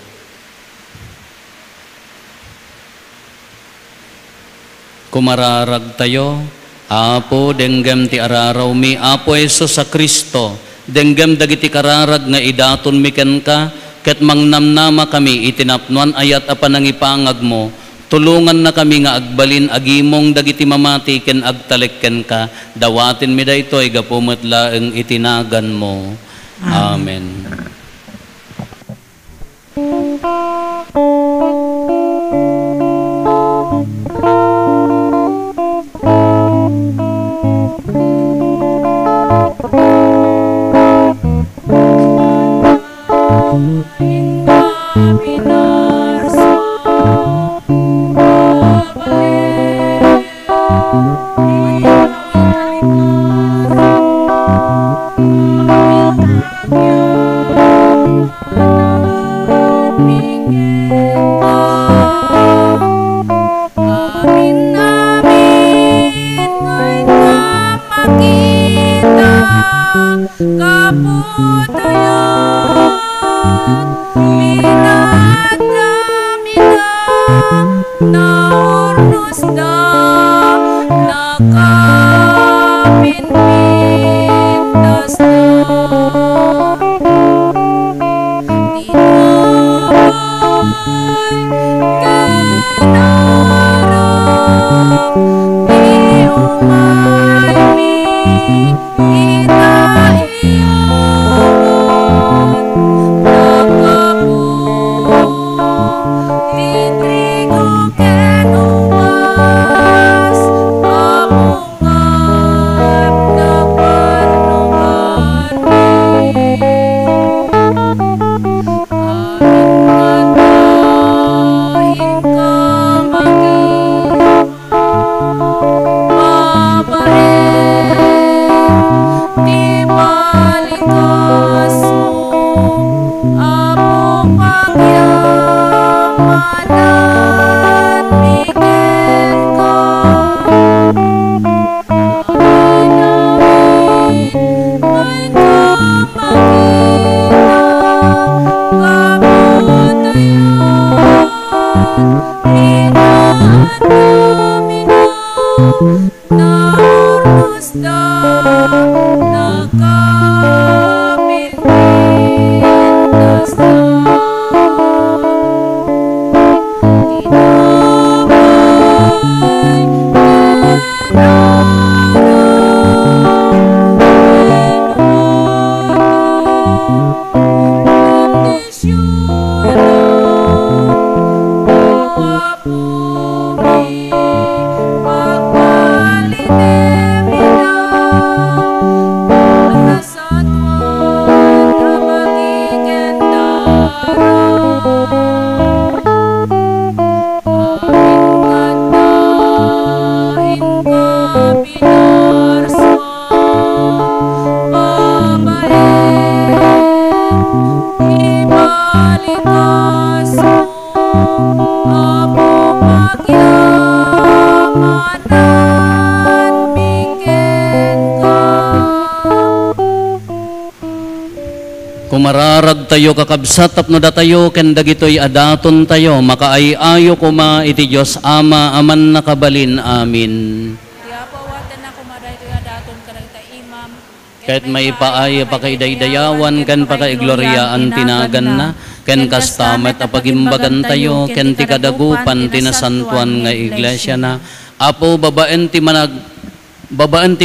Kumararag tayo, Apo denggem ti araraw mi, Apo Jesus sa Kristo, denggem dagiti kararag nga idaton mi ken ka, ket mangnamnama kami itinapnuan ayat a panangipangag mo, tulungan na kami nga agbalin agimong dagiti mamati ken agtalekken ka, dawatin mi daytoy gapumet laeng itinagan mo. Amen.
Apo pagyamanan biken ka.
Kumararag tayo kakabsat tapno datayo ken dagitoy adaton tayo makaayayo kuma iti Dios Ama aman nakabalin amin.
Diapawatan na kumaday ito daton kadagita imam.
Kahit may paay pakaidaydayawan ken pakaigloriaan tinagan na ken kastamet apagimbagan tayo ken ti kadagupan tinasantuan nga iglesia na. Apo babaen ti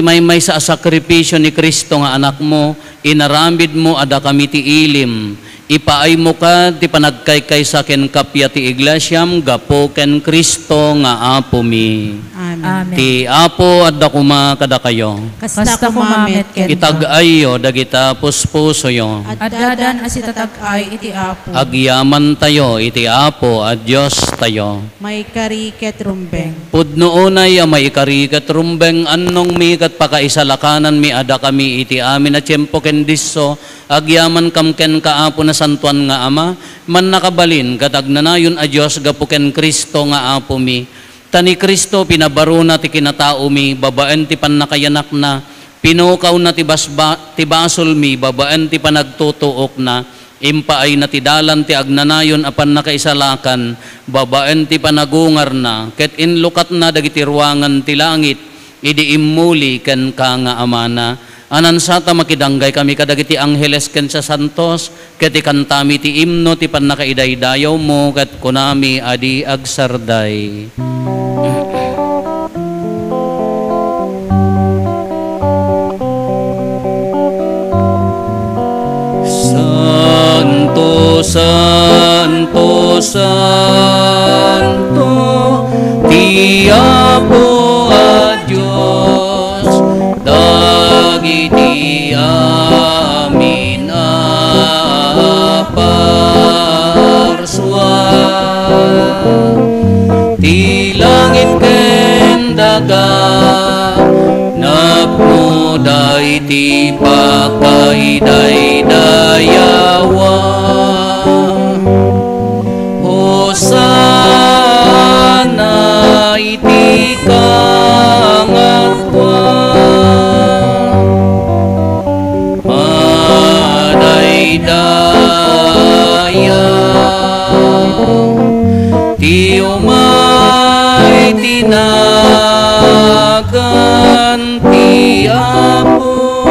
maymay sa sakripisyo ni Kristo nga anak mo, inaramid mo ada kami ti ilim. Ipaay mo ka ti panagkaykay sa ken kapya ti iglesyam gapo ken Kristo nga apo mi.
Amen.
Ti apo adda kuma kada kayo.
Kasta kumamet ken
Itag-ayo dagita puspuso yo.
at dadan as itatag-ay iti apo.
Agyaman tayo iti apo at Dios tayo.
May kariket rumbeng.
Pudno unay may ikarikat rumbeng annong mi kat pakaisalakanan mi ada kami iti amin na tiyempo ken disso agyaman kam ken kaapo na santuan nga ama man nakabalin katagnanayon a Dios gapo ken Kristo nga apo mi. Tani Kristo pinabaruna ti kinatao mi babaen ti pannakayanak na pinukaw na ti basol mi babaen ti panagtutuok na impaay na ti dalan ti agnanayon apan nakaisalakan babaen ti panagungar na ket inlukat na dagiti ruangan ti langit idi immuli ken ka nga amana anan sata makidanggay kami kadagiti angheles ken sa santos ket ikantami ti imno ti pannakaidaydayaw mo ket kunami adi agsarday. Santo, Santo, Santo, ti Apo a Dios, dagiti amin aparswan, ti langit ken daga, napno day ti pakaiday-dayawa. Hosana iti kangatwa. Madaydaya ti umay tinagan ti Apo.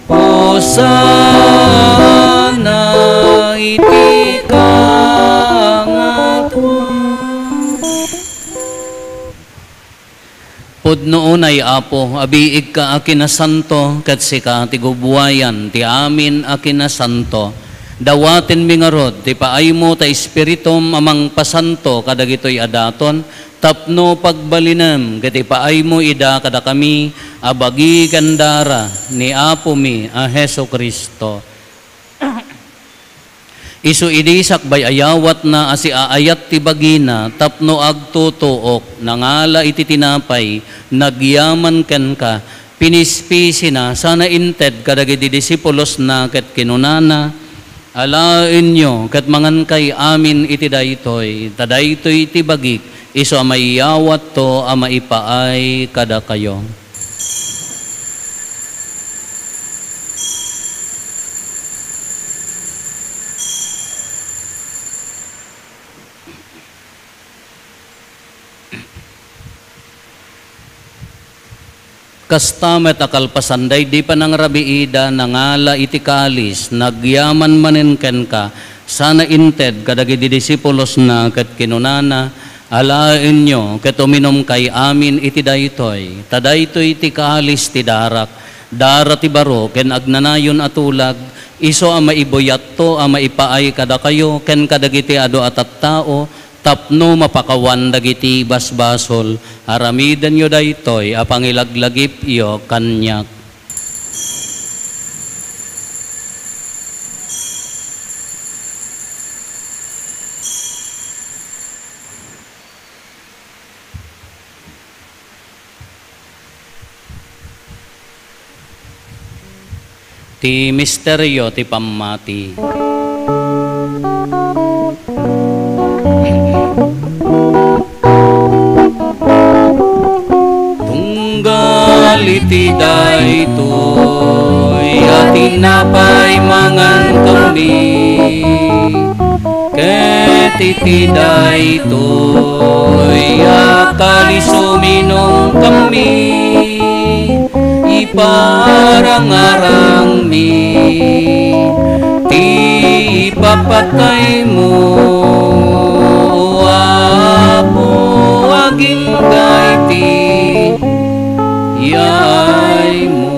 Hosana iti kangatwa. Pudno unay Apo, abiig ka akin na santo, kat sika ti gubuayan, ti amin akin na santo. Dawatin mi nga rod, ti paay mo ta espiritum amang pasanto kadagitoy adaton, tapno pagbalinem, ket ipaay mo ida kada kami, abagi kandara ni Apo mi a Heso Kristo. Isu idisak bay ayawat na asi aayat ti bagina tapno agtutuok nangala iti tinapay nagyaman ken ka pinispisi na sana inted kadagiti disipulos na ket kinunana alaen nyo ket mangan kay amin iti daytoy tadaytoy ti bagik isu amayawat to a maipaay kada kayo. Kastamet akalpasanday di pa nang rabiida nangala iti kalis nagyaman manen ken ka sana inted kadagiti disipulos na ket kinunana alaen nyo ket uminom kay amin iti daytoy tadaytoy ti kalis ti darak ti baro ken agnanayon atulag iso a maiboyat to a maipaay kada kayo ken kadagiti ado atat tao tapno mapakawan dagiti basbasol aramidan yo daytoy a pangilaglagip iyo kanyak. Ti misteryo ti pammati. iti daytoy akalisuminong kami iparang-arang mi ti ipapatay mo Apo aging gaiti yay mo.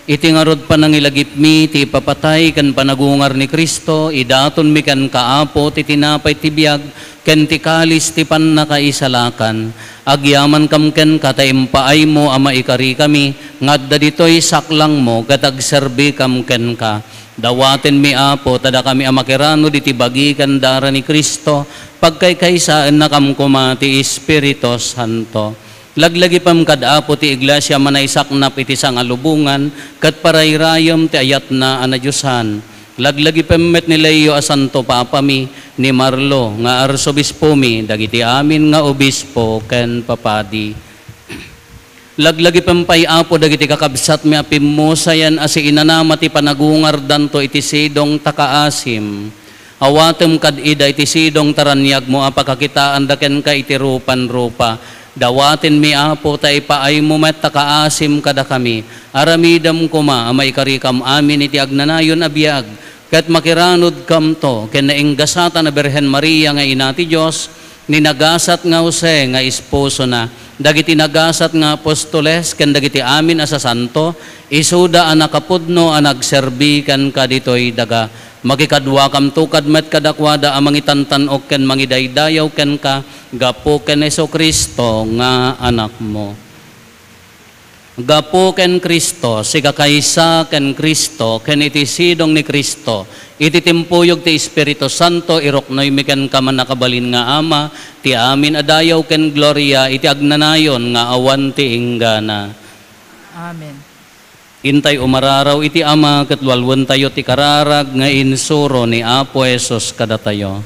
Iti ngarod pa nang ilagip mi, ti papatay kan panagungar ni Kristo, idaton mi kan kaapo, ti tinapay ti biyag, ken ti kalis ti pan nakaisalakan. Agyaman kam ken kataimpaay mo, ama ikari kami, ngadda ditoy saklang mo, katagserbi kam ken ka. Dawaten mi apo, tada kami amakirano, diti bagi kan dara ni Kristo, pagkaykaysaan na kam kuma ti Espiritu Santo. Laglagi pam kadapo ti iglesia manaysaknap iti sangalubungan kat parayrayom ti ayat na anadyosan. Laglagi pemmet ni Leo asanto papami ni Marlo nga arsobispo mi dagiti amin nga obispo ken papadi. Laglagi pampay apo dagiti kakabsat mi apimmosayan asi inanama ti panagungar danto iti sidong takaasim. Awatem kad ida iti sidong taranyag mo apakakitaan daken ka iti rupan-rupa. Dawatin mi apo tay paay mo met takaasim kada kami. Aramidam kuma amay karikam amin iti agnanayon abiyag. Kat makiranod kam to ken nainggasata na Birhen Maria nga ina ti Dios ni nagasat nga Jose nga esposo na. Dagiti nagasat nga apostoles ken dagiti amin asa santo isuda a nakapudno a nagserbi ken kaditoy daga. Makikadwa kam tukad met kadakwada amang itantanok ken mangidaydayaw ken ka gapo ken Jesu-Kristo nga anak mo. Gapo ken Kristo siga kaysa ken Kristo ken iti sidong ni Kristo iti timpuyog ti Espiritu Santo iroknoy mi ken ka man nakabalin nga ama ti amin adayaw ken gloria iti agnanayon nga awan ti inggana.
Amen.
Intay umararaw iti ama katlualwan tayo ti kararag nga insuro ni Apo Jesus kada tayo.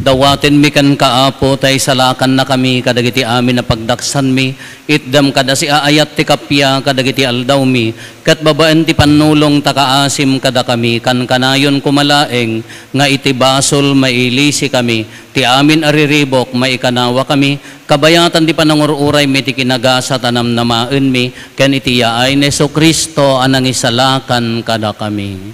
Dawaten mi kan kaapo tay salakan na kami kadagiti amin na pagdaksan mi itdam kada si aayat ti kapya kadagiti aldaw mi kat babaan ti panulong takaasim kada kami kan kanayon kumalaeng nga iti basol mailisi kami ti amin ariribok maikanawa kami kabayatan ti panangururay mi ti kinagasa tanam namaen mi, ken iti yaay ni Jesu Kristo anang isalakan kada kami.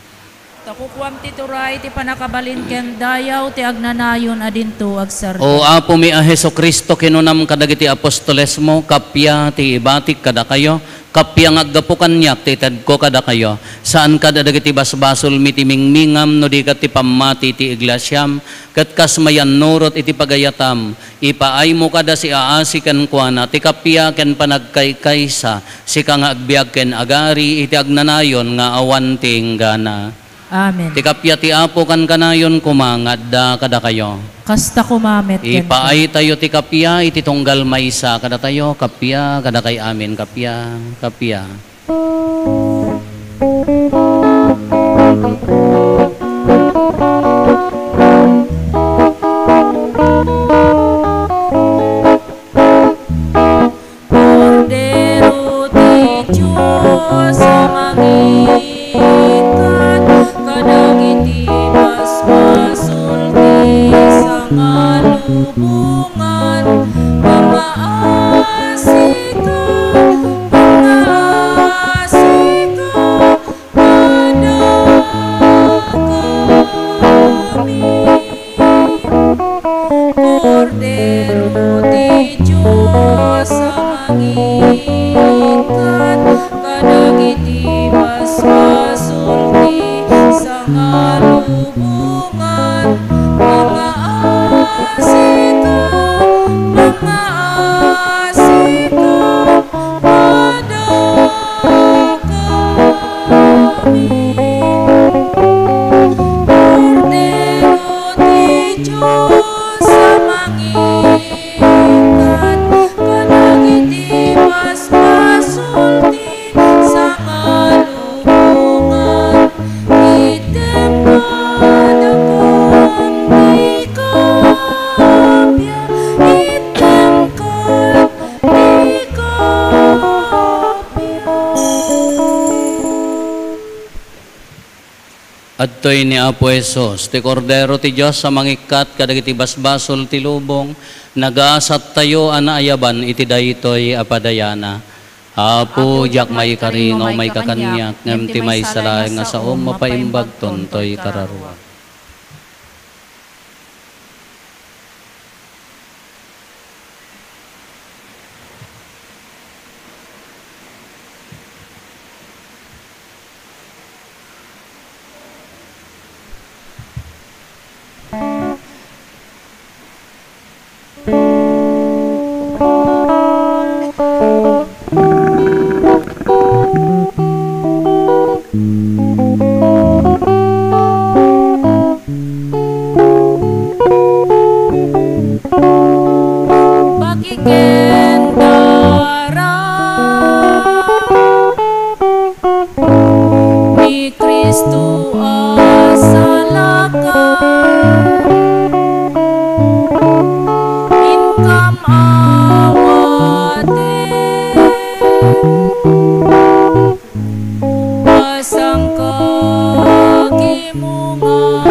Takukuam ti turay ti panakabalin ken dayaw ti agnanayon adinto agsarta.
O apo mi a Jesu Kristo kinunam kadagiti apostoles mo, kapya ti ibatik kada kayo, kapya nga aggapukan niya ti tedko kada kayo, saan kada dagiti basbasol mi ti mingmingam no di kat ti pamati ti iglesyam, kat kas mayan nurot iti pagayatam, ipaay mo kada si aasi ken kuana, ti kapya ken panagkaykaysa, si kang agbiag ken agari iti agnanayon nga awan ting gana.
Amen.
Ti kapya ti apo kan kanayon kumangad da kada kayo.
Kasta kumamet ken.
Ipaay tayo ti kapya, iti tunggal maysa kada tayo, kapya, kada kay amin, kapya, kapya.
Cordero ti Diyos mangikat, kadagiti basbasol ti sangalubungan, pamaasika, kada kami. Cordero ti Diyos mangikat, kadagiti basbasol ti sangalubungan, pamaasika, kada kami. Cordero ti Diyos mangikat, kadagiti basbasol ti sangalubungan, item kada kami kapya, item kami kapya.
Adtoy ni Apo Jesus, ti Cordero ti Diyos sa mangikat, kadagiti basbasol ti lubong, nagaasat tayo anaayaban iti daytoy apadayana. Apo, jak may karino, may kakanyak, ngem ti may salay nga sa mapaimbag tontoy kararua.
Bakikendara ni Kristo asalakan, inkam awaten, asang kagimungan,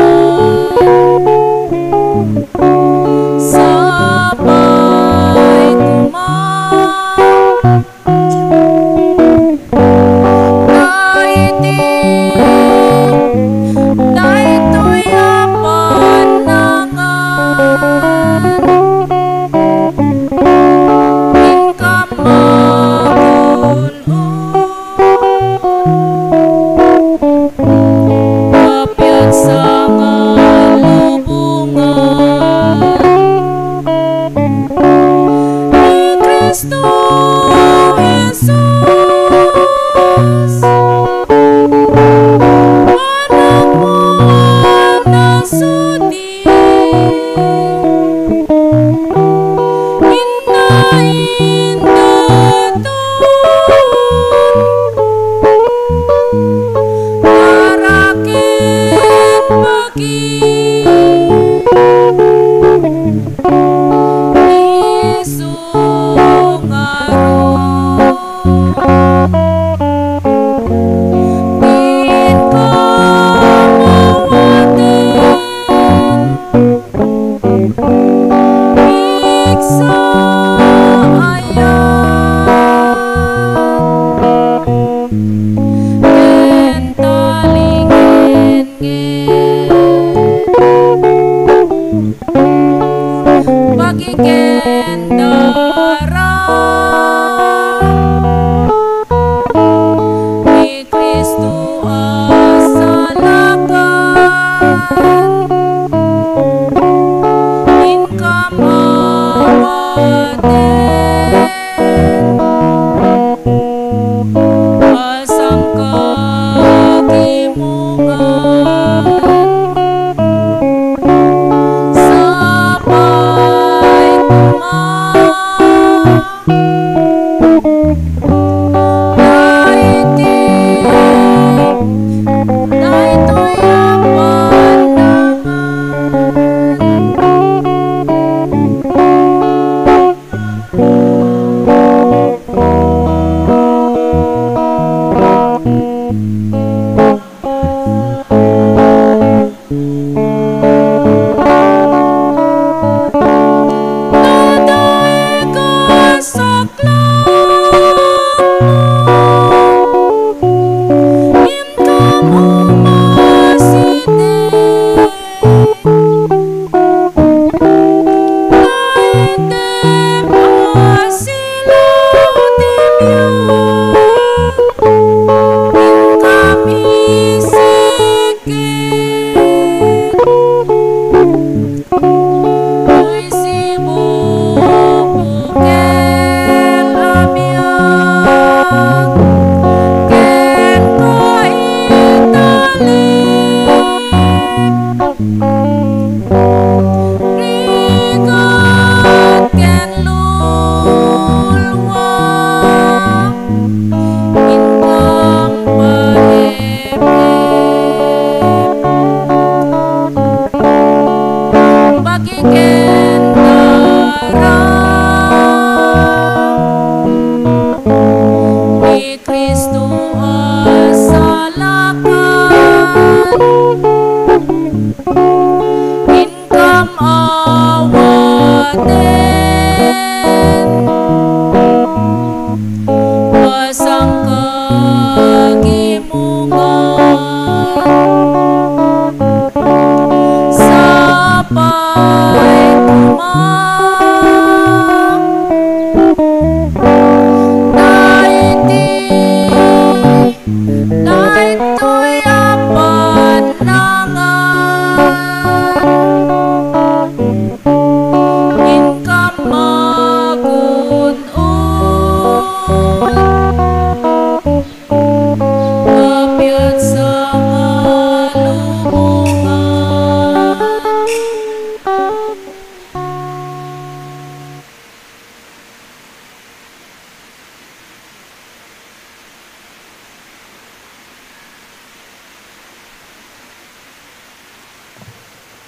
sabay tumang, daytoy apanangan, inkam magun-un,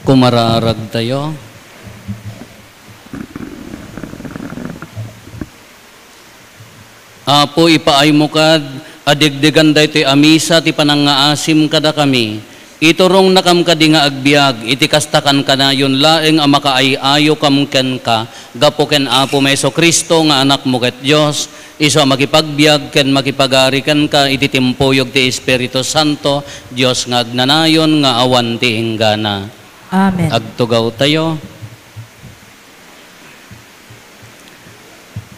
Kumararag tayo. Apo, ipaay mo kad, adigdigan da ito'y amisa, ti panangaasim kada kami. Iturong nakam kadi nga agbiag, iti kastakan ka na yun laeng ang makaayayo kamken ka, gapo ken Apo Meso Kristo nga anak mo ket Diyos, iso makipagbiag ken makipagarikan ka, iti timpuyog ti Espiritu Santo, Diyos nga agnanayon nga awan ti inggana.
Amen.
Agtugaw tayo.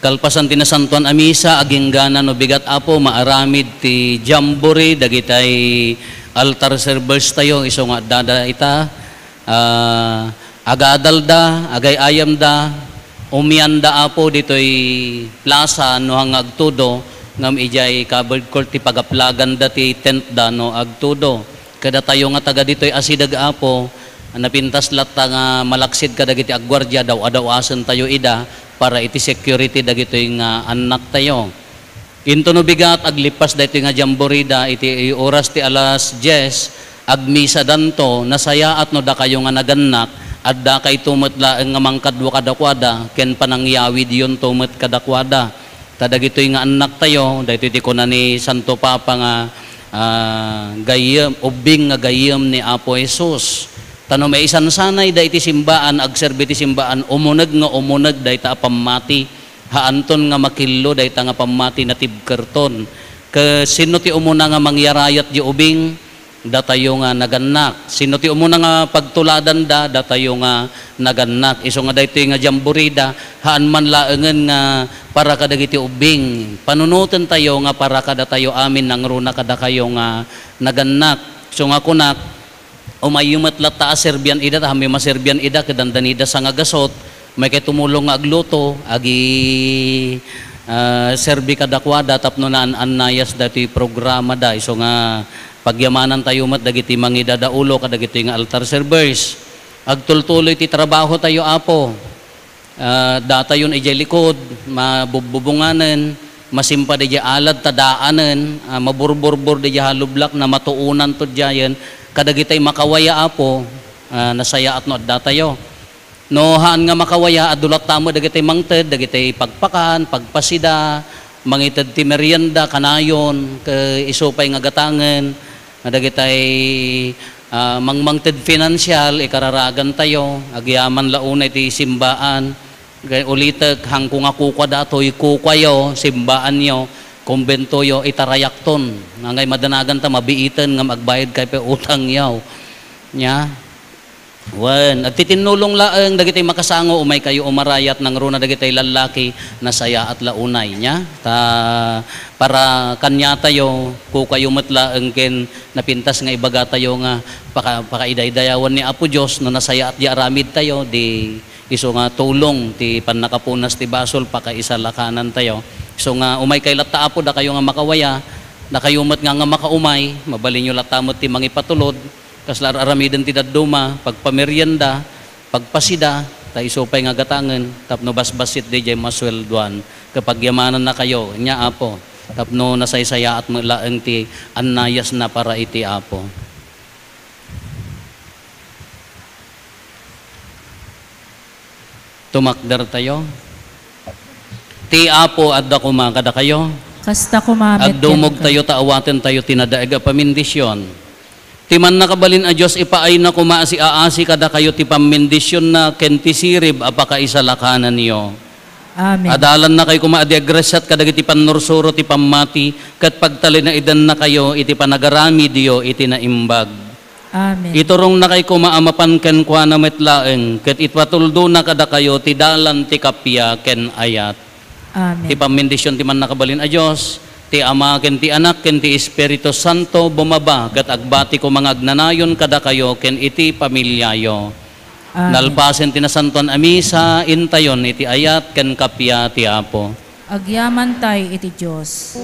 Kalpasan tinasantuan amisa, aginggana no bigat Apo, maaramid ti jamboree, dagitay altar servers tayo, iso nga dada ita, agadal da, agay ayam da, umyanda Apo, dito'y plaza, no hang agtudo, ngam ijay covered court, ti pagaplagan da, ti tent da, no agtudo. Kada tayo nga taga dito'y asidag Apo, napintas lata nga malaksid ka dagiti agwardya, daw adawasan tayo ida, para iti security dagitoy nga anak tayo. Into no bigat aglipas daytoy nga jamborida iti oras ti alas 10 agmisa danto nasaya at no da kayo nga naganak at da kay tumet laeng nga mangkadwa kadakwada ken panangyawi diyon tumet kadakwada. Tadagitoy nga anak tayo daytoy ti kuna ni Santo Papa nga gayem ubing nga gayem ni Apo Jesus. Tano may isan sanay da iti simbaan, agserbi ti simbaan, umunag da ita pamati, haanton nga makillo da ita nga pamati na tibkerton. Sino ti umuna nga mangyarayat di ubing, da tayo nga naganak. Sino ti umuna nga pagtuladan da tayo nga naganak. Iso nga da ito nga jamborida, haan man laengen nga para kadagiti ubing. Panunutan tayo nga para kada tayo amin nang runa kada kayo nga naganak. So nga kunak, umayumat lata serbian ida, hami maserbian ida, kedandanida sa nga gasot, may kay tumulong nga agluto, agi serbi kadakwada, tapno na anayas dati programa da, iso nga pagyamanan tayo mat, dagiti mangida da ulo, kadagiti nga altar servers. Agtultuloy ti trabaho tayo Apo, data yun ijay likod, mabububunganan, masimpa di alad tadaanan, maburburbur di halublak na matuunan to diyan, kadagitay makawaya Apo, nasaya at no adda tayo. No haan nga makawaya adulat tamo dagitay mangted, dagitay pagpakan, pagpasida, mangited ti merienda kanayon, ke isupay nga gatangen, dagitay mangmangted financial ikararagan tayo, agyaman launay ti simbaan, ulitek hang kung akukwa datoy kukwayo, simbaan yo, kumbento yo itarayakton ngay madanagan ta mabiiten nga magbayad kay pe utang yaw nya wen at titinulong laeng dagitay makasango umay kayo umarayat nang runa dagitay lalaki nasaya at launay nya ta para kanya tayo ku kayo metlaeng ken napintas nga ibaga tayo nga pakaidaydayawan ni Apo Dios no nasaya at di aramid tayo di iso nga tulong ti panakapunas ti basol pakaisalakanan tayo. So nga umay kay lata Apo da kayo nga makawaya, da kayo mat nga makaumay, mabalin nyo latamot ti mangipatulod, kaslar aramiden ti dadduma, pagpamerienda, pagpasida, tayo isupay nga gatangen, tapno basbasit di jay maswelduan, kapag yamanan na kayo, nya Apo, tapno nasaysaya at mulaeng ti anayas na para iti Apo. Tumakdar tayo. Ti Apo adda kumakada kayo.
Kasta kumamit
Agdumog tayo taawaten tayo tinadaig a pamindisyon. Ti man nakabalin a Dios ipaay na kumaasi aasi kada kayo ti pamindisyon na ken ti sirib apakaisalakanan niyo.
Amen.
Adalan na kayo kumaadi agresat kadagiti pannursuro ti pamati ket pagtalin na idan na kayo iti panagarami diyo iti naimbag.
Amen.
Iturong na kay kumaamapan ken kuana metlaeng ket itpatuldo na kada kayo ti dalan ti kapya ken ayat.
Amen.
Ti pamindisyon ti man nakabalin a Dios, ti Ama ken ti Anak ken ti Espiritu Santo bumaba ket agbati ko mga agnanayon kada kayo ken iti pamilyayo.
Amen.
Nalpasen ti nasantuan a misa intayon iti ayat ken kapya ti Apo.
Agyaman tay iti Diyos.